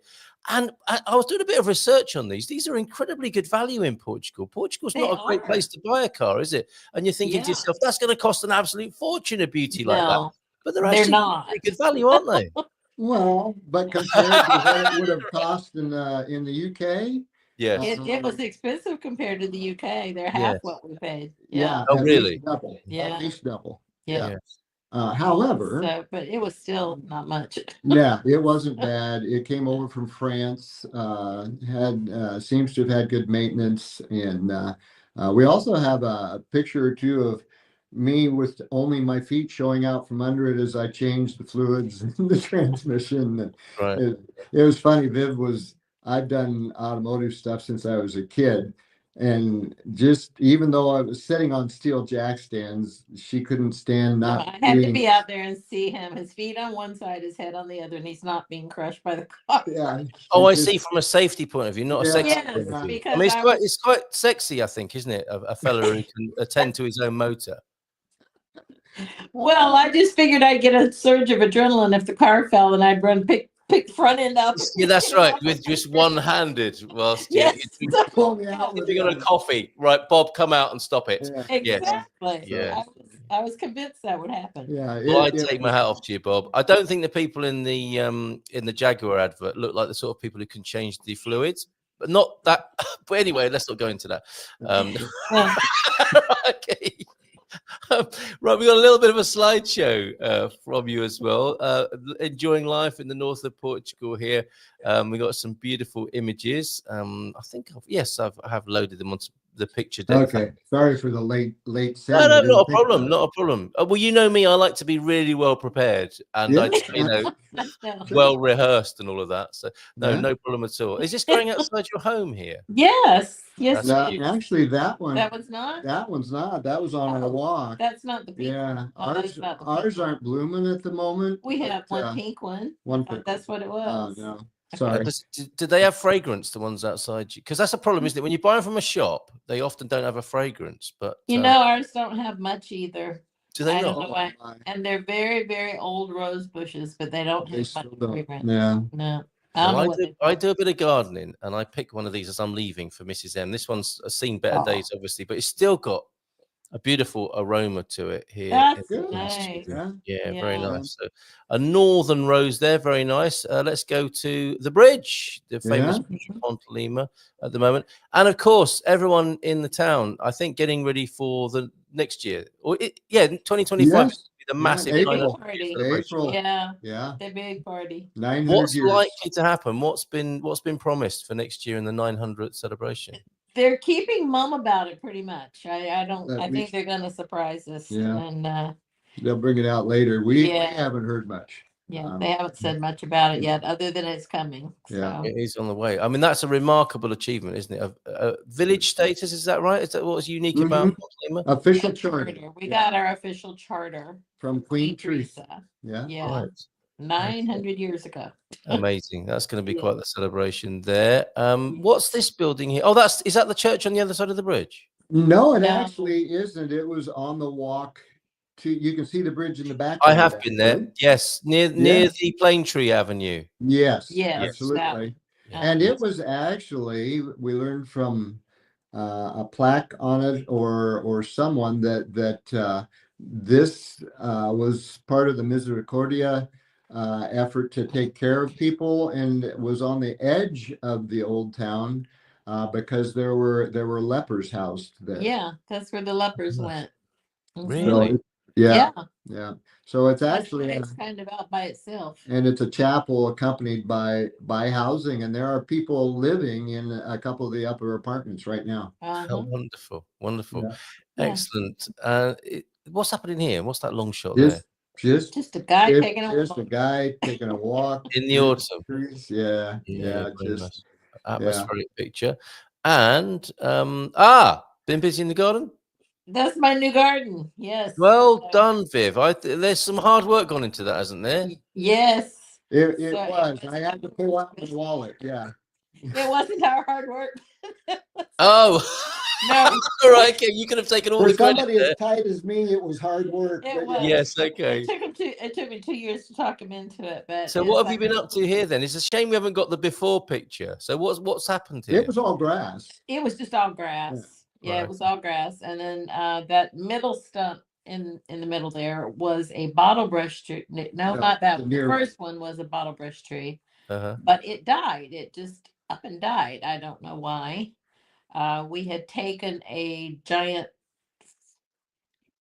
And I was doing a bit of research on these. These are incredibly good value in Portugal. Portugal's not a great place to buy a car, is it? And you're thinking to yourself, that's going to cost an absolute fortune, a beauty like that. But they're actually not. pretty good value, aren't they? Well, but compared to what it would have cost in the UK, Yes. It was expensive compared to the UK. They're half what we paid. yeah, Oh, at really? least double. Yeah. At least double. Yeah. However, So, but it was still not much. yeah, it wasn't bad. It came over from France. Had seems to have had good maintenance, and we also have a picture or two of me with only my feet showing out from under it as I changed the fluids in the transmission. Right. It was funny. I've done automotive stuff since I was a kid. And just, even though I was sitting on steel jack stands, she couldn't stand not I had to be out there and see him. His feet on one side, his head on the other, and he's not being crushed by the car. Yeah. Oh, I see. From a safety point of view, not a sexy Yes, point of view. because I mean, it's quite sexy, I think, isn't it? A fella who can attend to his own motor. Well, I just figured I'd get a surge of adrenaline if the car fell, and I'd run pick the front end up. Yeah, that's right. With just one-handed, whilst Yes. pull me out with if you got a coffee, right, Bob, come out and stop it. Yeah. Exactly. Yeah. I was convinced that would happen. Yeah, Well, I take my hat off to you, Bob. I don't think the people in the Jaguar advert look like the sort of people who can change the fluids, but not that. But anyway, let's not go into that. Okay. Right, we got a little bit of a slideshow from you as well. Enjoying life in the north of Portugal here. We got some beautiful images. I think I have loaded them onto the picture deck. Okay, sorry for the late No, send. no, I didn't not a think problem, about it. not a problem. Well, you know me, I like to be really well prepared, and I, you know, No. well rehearsed and all of that. So no, Yeah. no problem at all. Is this going outside your home here? Yes, yes, That's it No, is. actually, that one, That was not. that one's not. That was on Oh, a walk. That's not the pink. Yeah, Oh, that's not the pink ours one. aren't blooming at the moment. We but, have one pink one. one Oh, pink. that's what it Oh was. no, Okay. sorry. Do they have fragrance? The ones outside you, because that's a problem, isn't it? When you buy them from a shop, they often don't have a fragrance. But You know, ours don't have much either. do they I not? don't know Oh, why. my. And they're very, very old rose bushes, but they don't They have still much don't. fragrance. Yeah. No. I don't Well, know what they I call do a bit of gardening, and I pick one of these as I'm leaving for Mrs. M. This one's seen better Oh. days, obviously, but it's still got a beautiful aroma to it here. That's in nice. Sweden. Yeah, Yeah. very nice. So a northern rose there, very nice. Let's go to the bridge, the famous Yeah. bridge of Pontelima at the moment, and of course, everyone in the town, I think, getting ready for the next year, or 2025 Yes. is the Yeah, massive Big 900 party. year celebration. April. Yeah, Yeah. the big party. 900 What's years. likely to happen? What's been promised for next year in the 900th celebration? They're keeping mum about it pretty much. I don't. At I think least- they're going to surprise us. Yeah. And They'll bring it out later. We Yeah. haven't heard much. yeah, they haven't said much about it yet, other than it's coming. Yeah. So. It is on the way. I mean, that's a remarkable achievement, isn't it? A village status, is that right? Is that what's unique about Pontelima? Official A charter. We Yeah. got our official charter. From Queen Teresa. Teresa. Yeah. Yeah, Right. 900 years ago. Amazing. That's going to be Yeah. quite the celebration there. What's this building here? Oh, is that the church on the other side of the bridge? No, it No. actually isn't. It was on the walk to, you can see the bridge in the back. I have been there. Yes, near the Plane Tree Avenue. Yes, Yes, absolutely. Yeah. And it was actually, we learned from a plaque on it or someone that this was part of the Misericordia effort to take care of people, and it was on the edge of the old town because there were lepers housed there. Yeah, that's where the lepers Nice. went. Mhm. Really? So, yeah, Yeah. yeah. So it's That's actually why it's kind of out by itself. and it's a chapel accompanied by housing, and there are people living in a couple of the upper apartments right now. Oh, Uh-huh. wonderful, wonderful, Yeah. Yeah. excellent. What's happening here? What's that long shot Just Just a guy it's taking a just a walk. guy taking a walk there in the through autumn? trees. Yeah, Yeah, very just nice. Atmospheric picture. And been busy in the garden. That's my new garden. Yes. Well done, Viv. There's some hard work gone into that, hasn't there? Yes. it So was. it I had to pull out my wallet. Yeah. It wasn't our hard work. Oh, No. all right. Okay, you could have taken all For the credit somebody there. as tight as me, it was hard work. It but was. Yes, okay. It took me 2 years to talk him into it, but So what have you been up to here then? It's a shame we haven't got the before picture. So what's happened here? It was all grass. It was just all grass. Yeah, Right. it was all grass. And then that middle stump in the middle there was a bottle brush tree. No, No, not that the one. near The one. first one was a bottle brush tree, Uh-huh. but it died. It just up and died. I don't know why. We had taken a giant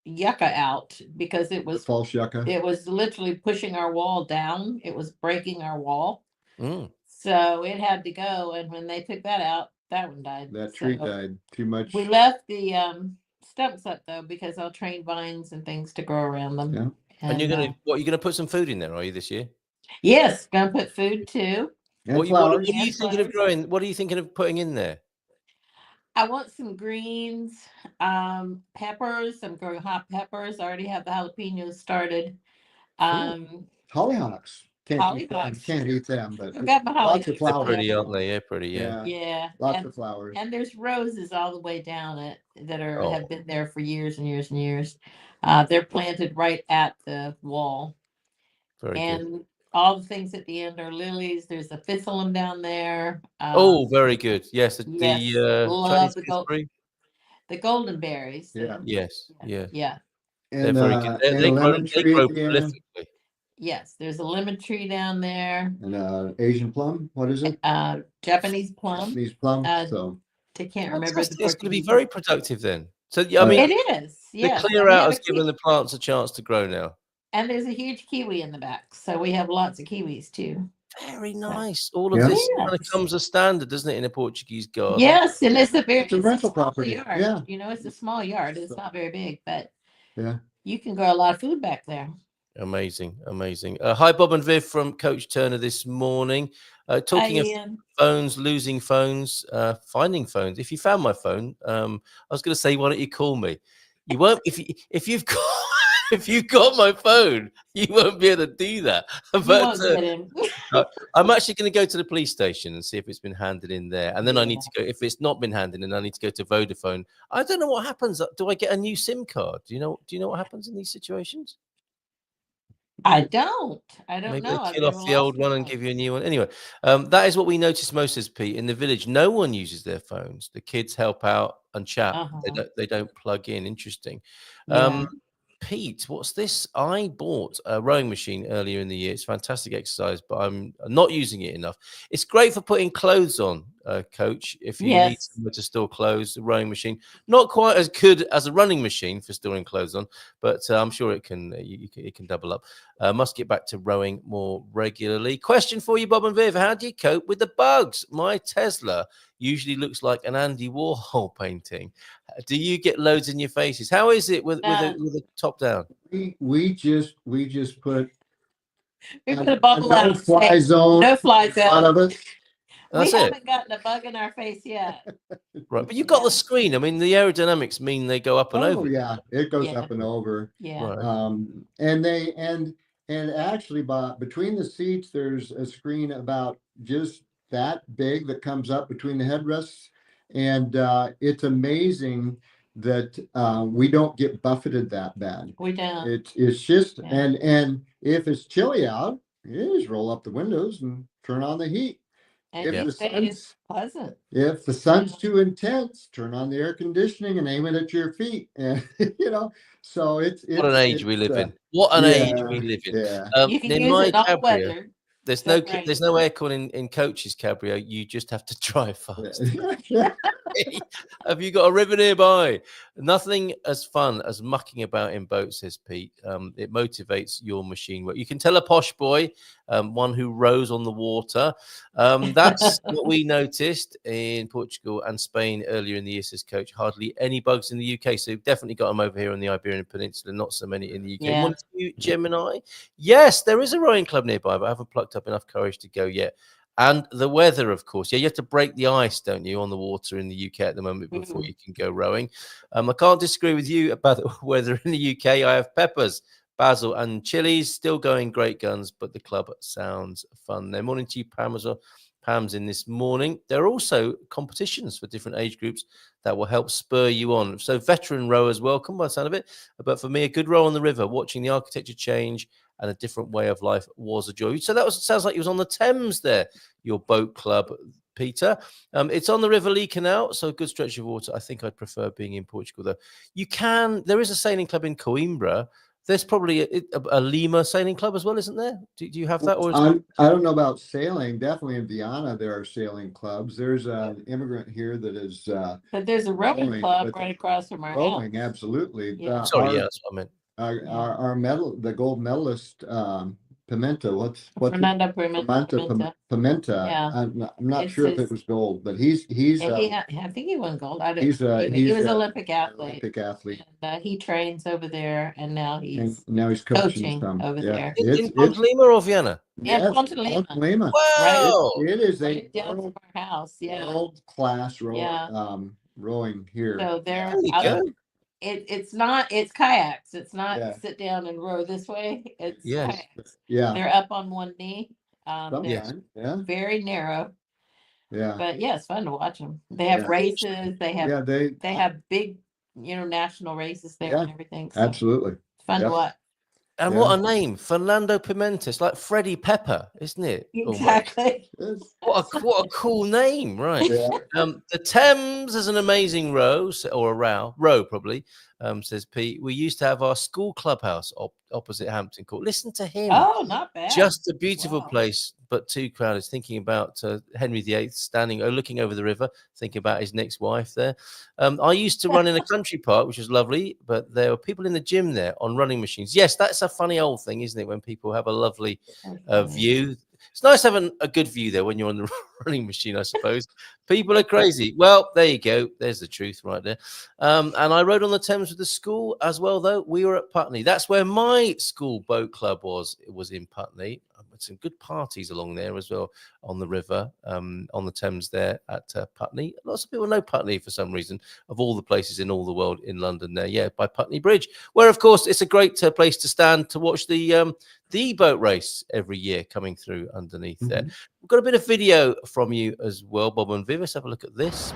yucca out because it The was false yucca. literally pushing our wall down. It was breaking our wall. Mm. So it had to go. And when they took that out, that one died. That tree So died too much. we left the stumps up though, because I'll train vines and things to grow around them. Yeah. And you're gonna put some food in there, are you, this year? Yes, gonna put food too. And What are flowers. you And thinking of flowers. growing? What are you thinking of putting in there? I want some greens, peppers. I'm growing hot peppers. I already have the jalapenos started. Hollyhocks. Hollyhocks. Can't eat them, but I've got my lots of hollyhocks. flowers. Pretty, aren't they? Yeah, pretty. Yeah. Yeah, Lots and, of flowers. and there's roses all the way down it that Oh. have been there for years and years and years. They're planted right at the wall. Very good. And all the things at the end are lilies. There's a thistlum down there. Oh, very good. Yes, yes, the love Chinese the gold- gooseberry. The golden berries. Yeah. Yes, yeah. Yeah. They're And, very good. and They a grow, lemon they tree grow at the end. prolifically. Yes. There's a lemon tree down there. And Asian plum. What is it? Japanese plum. Japanese plum. Uh, So I can't remember. It's the going to be Portuguese very name. productive then. So yeah, I mean, It is. the Yes. clear And we out have has a given the plants a chance to grow now. And there's a huge kiwi in the back. So we have lots of kiwis too. Very nice. All of Yeah. this kind of Yes. comes as standard, doesn't it, in a Portuguese garden? Yes, and it's a very It's a rental small property. yard. Yeah. You know, it's a small yard. It's not very big, but Yeah. you can grow a lot of food back there. Amazing, amazing. Hi, Bob and Viv from Coach Turner this morning. Talking of Ian. phones, losing phones, finding phones. If you found my phone, I was going to say, why don't you call me? You won't. If you've got if you've got my phone, you won't be able to do that. You But won't get him. I'm actually going to go to the police station and see if it's been handed in there, and then I need to go. If it's not been handed in, I need to go to Vodafone. I don't know what happens. Do I get a new SIM card? Do you know what happens in these situations? I don't Maybe know. they I've kill never off the old lost one and give you a new one. Anyway, that is what we notice most as Pete in the village. No one uses their phones. The kids help out and chat. They don't plug in. Interesting. Yeah. Pete, what's this? I bought a rowing machine earlier in the year. It's fantastic exercise, but I'm not using it enough. It's great for putting clothes on, Coach. If you need Yes. somewhere to store clothes, the rowing machine not quite as good as a running machine for storing clothes on, but I'm sure it can. It can double up. Must get back to rowing more regularly. Question for you, Bob and Viv: how do you cope with the bugs? My Tesla usually looks like an Andy Warhol painting. Do you get loads in your faces? How is it with a top down? We just put We put a bubble out. no-fly zone No fly in front zone. of it. That's We it, haven't gotten a bug in our face yet. right? But you've got the screen. I mean, the aerodynamics mean they go up and over. Yeah, it goes Yeah. up and over. Yeah. Right. And actually, between the seats, there's a screen about just that big that comes up between the headrests, and it's amazing that we don't get buffeted that bad. We don't. It's just Yeah. and if it's chilly out, you just roll up the windows and turn on the heat. And If it the stays sun's pleasant. if the sun's too intense, turn on the air conditioning and aim it at your feet. And so it's What an age we live uh, in. What an age yeah, we live in. yeah. You can In use my it in all Cabrio, weather. there's So no great. there's no aircon in Coach's Cabrio. You just have to drive fast. Have you got a river nearby? Nothing as fun as mucking about in boats, says Pete. It motivates your machine work. You can tell a posh boy, one who rows on the water. That's what we noticed in Portugal and Spain earlier in the year, says Coach. Hardly any bugs in the UK. So we've definitely got them over here on the Iberian Peninsula. Not so many in the UK. Yeah. One to you, Gemini. Yes, there is a rowing club nearby, but I haven't plucked up enough courage to go yet. And the weather, of course. Yeah, you have to break the ice, don't you, on the water in the UK at the moment before you can go rowing. I can't disagree with you about the weather in the UK. I have peppers, basil, and chilies still going great guns, but the club sounds fun. They're morning to you, Pam, as well. Pam's in this morning. There are also competitions for different age groups that will help spur you on. So veteran rowers welcome by the sound of it. But for me, a good row on the river, watching the architecture change and a different way of life was a joy. So sounds like it was on the Thames there, your boat club, Peter. It's on the River Lee Canal, so a good stretch of water. I think I'd prefer being in Portugal, though. There is a sailing club in Coimbra. There's probably a Lima sailing club as well, isn't there? Do you have that? Or I don't know about sailing. Definitely in Viana, there are sailing clubs. There's an immigrant here that is. But there's a rowing Rowing, club but right across from our rowing, house. absolutely. Yeah. sorry, that's what I meant. Our medal, the gold medalist, Pimenta. What's Fernando Pimenta. Pimenta. Yeah. I'm not It's sure if his- it was gold, but he's I think he won gold. I don't. he's He he's was a Olympic athlete. Olympic athlete, And, he trains over there, and now and he's now he's coaching coaching some. over there. In Ponte Lima or Vienna? Yeah, Ponte Lima. Ponte Lima. Wow. It is a right down from our house. Yeah. world class Yeah. rowing here. So they're There you out- go. it's kayaks. It's not Yeah. sit down and row this way. It's Yes. kayaks. Yeah. They're up on one knee. They're Yes. Yeah. very narrow, Yeah. but yeah, it's fun to watch them. They have Yeah. races. They have Yeah. they have big, national races there and Yeah, everything. So absolutely. it's fun Yep. to watch. And Yeah. what a name, Fernando Pimenta. It's like Freddie Pepper, isn't it? Almost. Exactly. It's- What a cool name, right? Yeah. The Thames is an amazing row, or a row probably, says Pete. We used to have our school clubhouse opposite Hampton Court. Listen to him. Oh, not bad. Just a beautiful Wow. place, but too crowded. Thinking about Henry VIII looking over the river, thinking about his next wife there. I used to run in a country park, which was lovely, but there were people in the gym there on running machines. Yes, that's a funny old thing, isn't it? When people have a lovely view. It's nice having a good view there when you're on the running machine, I suppose. People are crazy. Well, there you go. There's the truth right there. And I rode on the Thames with the school as well, though. We were at Putney. That's where my school boat club was. It was in Putney. Some good parties along there as well on the river, on the Thames there at Putney. Lots of people know Putney for some reason, of all the places in all the world in London there. Yeah, by Putney Bridge, where, of course, it's a great place to stand to watch the boat race every year coming through underneath there. We've got a bit of video from you as well, Bob and Viv. Let's have a look at this.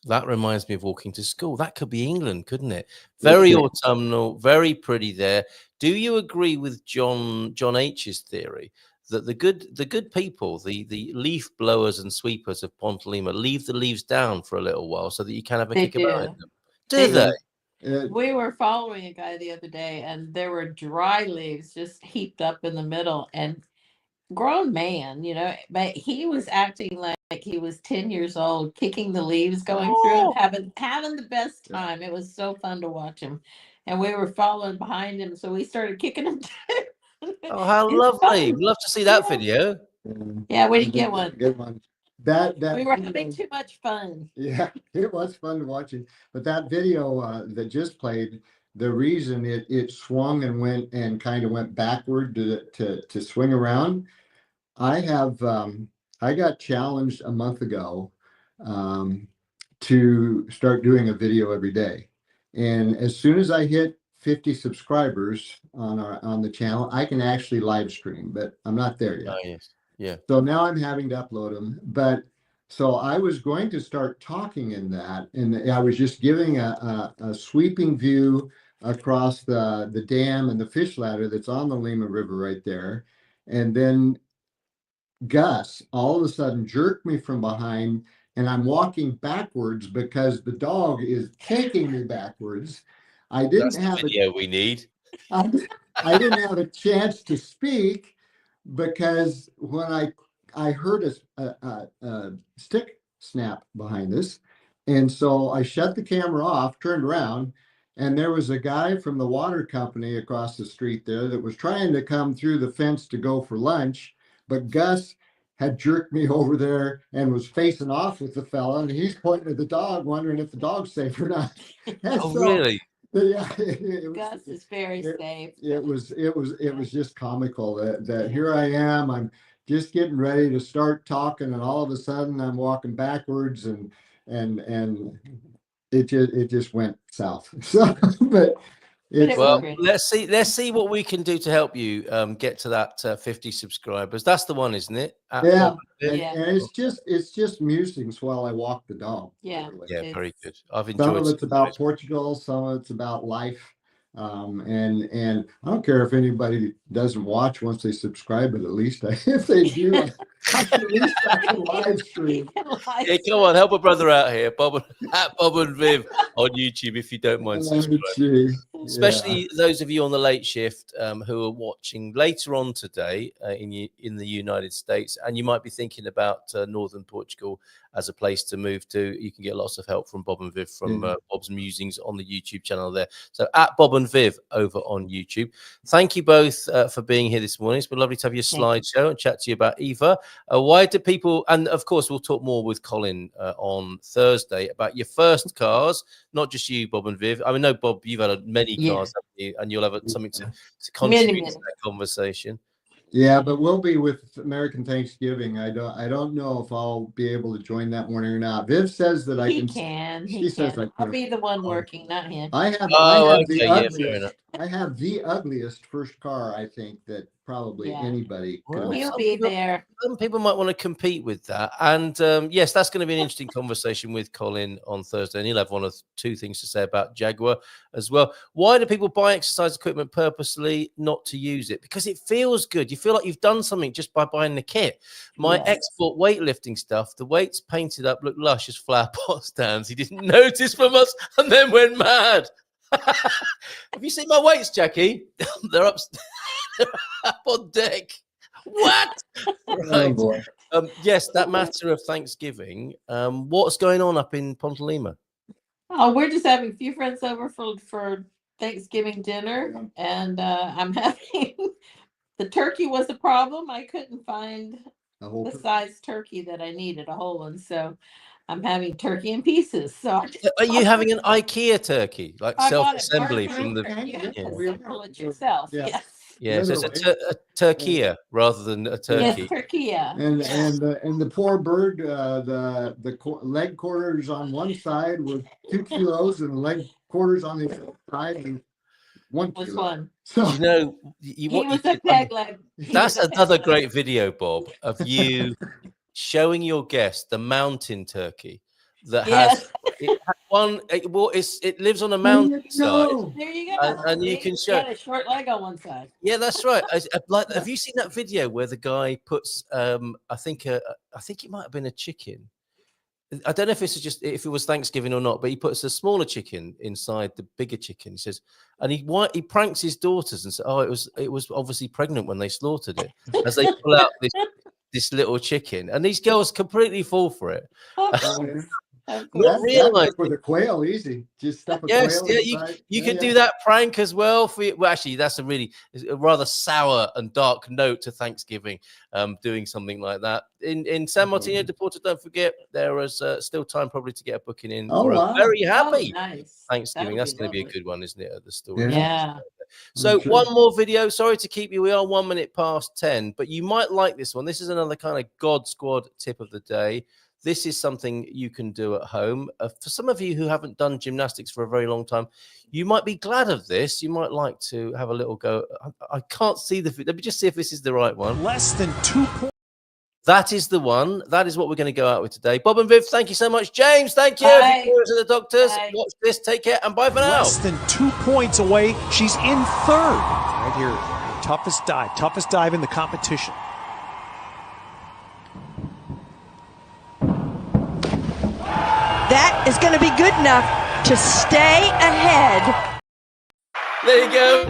That reminds me of walking to school. That could be England, couldn't it? Very autumnal, very pretty there. Do you agree with John H's theory that the good people, the leaf blowers and sweepers of Pontelima, leave the leaves down for a little while so that you can have a kick about in them? Do they? We were following a guy the other day, and there were dry leaves just heaped up in the middle, and grown man, but he was acting like he was 10 years old, kicking the leaves, going through, and having the best time. It was so fun to watch him, and we were following behind him, so we started kicking him too. Oh, how lovely! We'd love to see that video. Yeah, we didn't get one. Good one. That we were having too much fun. Yeah, it was fun to watch it. But that video that just played, the reason it swung and went and kind of went backward to swing around. I got challenged a month ago to start doing a video every day. And as soon as I hit 50 subscribers on the channel, I can actually live stream, but I'm not there yet. Oh, yes. Yeah. So now I'm having to upload them. But so I was going to start talking in that, and I was just giving a sweeping view across the dam and the fish ladder that's on the Lima River right there. And then Gus all of a sudden jerked me from behind, and I'm walking backwards because the dog is taking me backwards. I didn't have the video we need. I didn't have a chance to speak because when I heard a stick snap behind us, and so I shut the camera off, turned around, and there was a guy from the water company across the street there that was trying to come through the fence to go for lunch. But Gus had jerked me over there and was facing off with the fella, and he's pointing at the dog, wondering if the dog's safe or not. Really? Yeah, Gus is very safe. It was just comical that here I am. I'm just getting ready to start talking, and all of a sudden I'm walking backwards, and it just went south. So, but. Well, let's see what we can do to help you get to that 50 subscribers. That's the one, isn't it? Yeah, and it's just musings while I walk the dog. Yeah, very good. I've enjoyed. Some of it's about Portugal, some of it's about life, and I don't care if anybody doesn't watch once they subscribe, but at least if they do, at least I can live stream. Hey, come on, help a brother out here, Bob and Viv on YouTube, if you don't mind subscribing. Especially those of you on the late shift who are watching later on today in the United States, and you might be thinking about northern Portugal as a place to move to. You can get lots of help from Bob and Viv from Bob's Musings on the YouTube channel there. So at Bob and Viv over on YouTube. Thank you both for being here this morning. It's been lovely to have your slideshow and chat to you about Eva. Why do people, and of course we'll talk more with Colin on Thursday about your first cars, not just you, Bob and Viv. I mean, no, Bob, you've had many cars, haven't you? And you'll have something to contribute to that conversation. Yeah, but we'll be with American Thanksgiving. I don't know if I'll be able to join that morning or not. Viv says that I can. He says I'll be the one working, not him. I have the ugliest first car, I think, that probably anybody could. He'll be there. Some people might want to compete with that. And yes, that's going to be an interesting conversation with Colin on Thursday. And he'll have one of two things to say about Jaguar as well. Why do people buy exercise equipment purposely not to use it? Because it feels good. You feel like you've done something just by buying the kit. My export weightlifting stuff, the weights painted up look lush as flower pot stands. He didn't notice from us and then went mad. Have you seen my weights, Jackie? They're up on deck. What? Oh Right. boy. Yes, that matter of Thanksgiving. What's going on up in Ponte Lima? Oh, we're just having a few friends over for Thanksgiving dinner, and I'm having the turkey was a problem. I couldn't find The whole the size turkey that I needed, a whole one. So I'm having turkey in pieces. So I just Are you having an IKEA turkey, like I bought it self-assembly part from the? you have Yeah. to assemble it yourself. Yeah. Yes. Yeah, so it's Literally. a turkey rather than a Yes, turkey. turkey. Yeah. And the poor bird, the leg quarters on one side were 2 kilos, and the leg quarters on the other side and 1 Which kilo. one? So You know, He what you was a did, peg leg. He that's was a peg another leg. great video, Bob, of you showing your guest the mountain turkey that Yes. it lives on a there you mountainside, go. There you go. and you See? can He show. had a short leg on one side. Yeah, that's right. Have you seen that video where the guy puts? I think it might have been a chicken. I don't know if if it was Thanksgiving or not, but he puts a smaller chicken inside the bigger chicken. He says, and he pranks his daughters and says, "Oh, it was obviously pregnant when they slaughtered it," as they pull out this little chicken, and these girls completely fall for it, Of not course. That realizing. worked with a quail easy. Just stuff a Yes, quail yeah, inside. you Yeah, could yeah. do that prank as well. Well, actually, that's a rather sour and dark note to Thanksgiving. Doing something like that in San Martino de Porto. Don't forget, there is still time probably to get a booking in Oh, for a wow. very Oh, happy nice. Thanksgiving. That'll That's going to be a lovely. good one, isn't it? At the store. Yeah. So Sure. one more video. Sorry to keep you. We are 1 minute past 10, but you might like this one. This is another kind of God Squad tip of the day. This is something you can do at home. For some of you who haven't done gymnastics for a very long time, you might be glad of this. You might like to have a little go. I can't see the. Let me just see if this is the right one. Less than 2 points. That is the one. That is what we're going to go out with today. Bob and Viv, thank you so much. James, thank you. Bye. To the doctors. Bye. Watch this. Take care and bye for now. Less than 2 points away. She's in third. Right here, toughest dive in the competition. That is going to be good enough to stay ahead. There you go.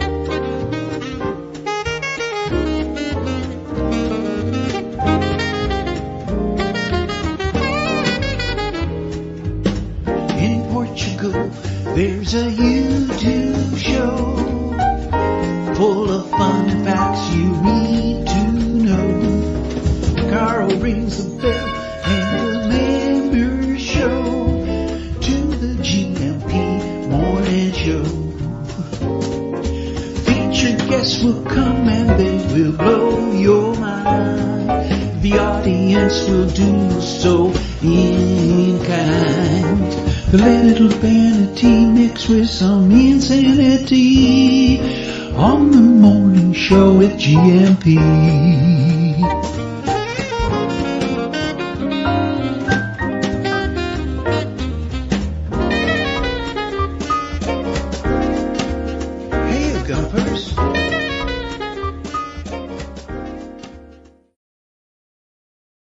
In Portugal, there's a YouTube show full of fun facts you need to know. Carl rings the bell and the members show to the GMP morning show. Featured guests will come and they will blow your mind. The audience will do so in kind. A little vanity mixed with some insanity on the morning show with GMP. Hey, Gumpers.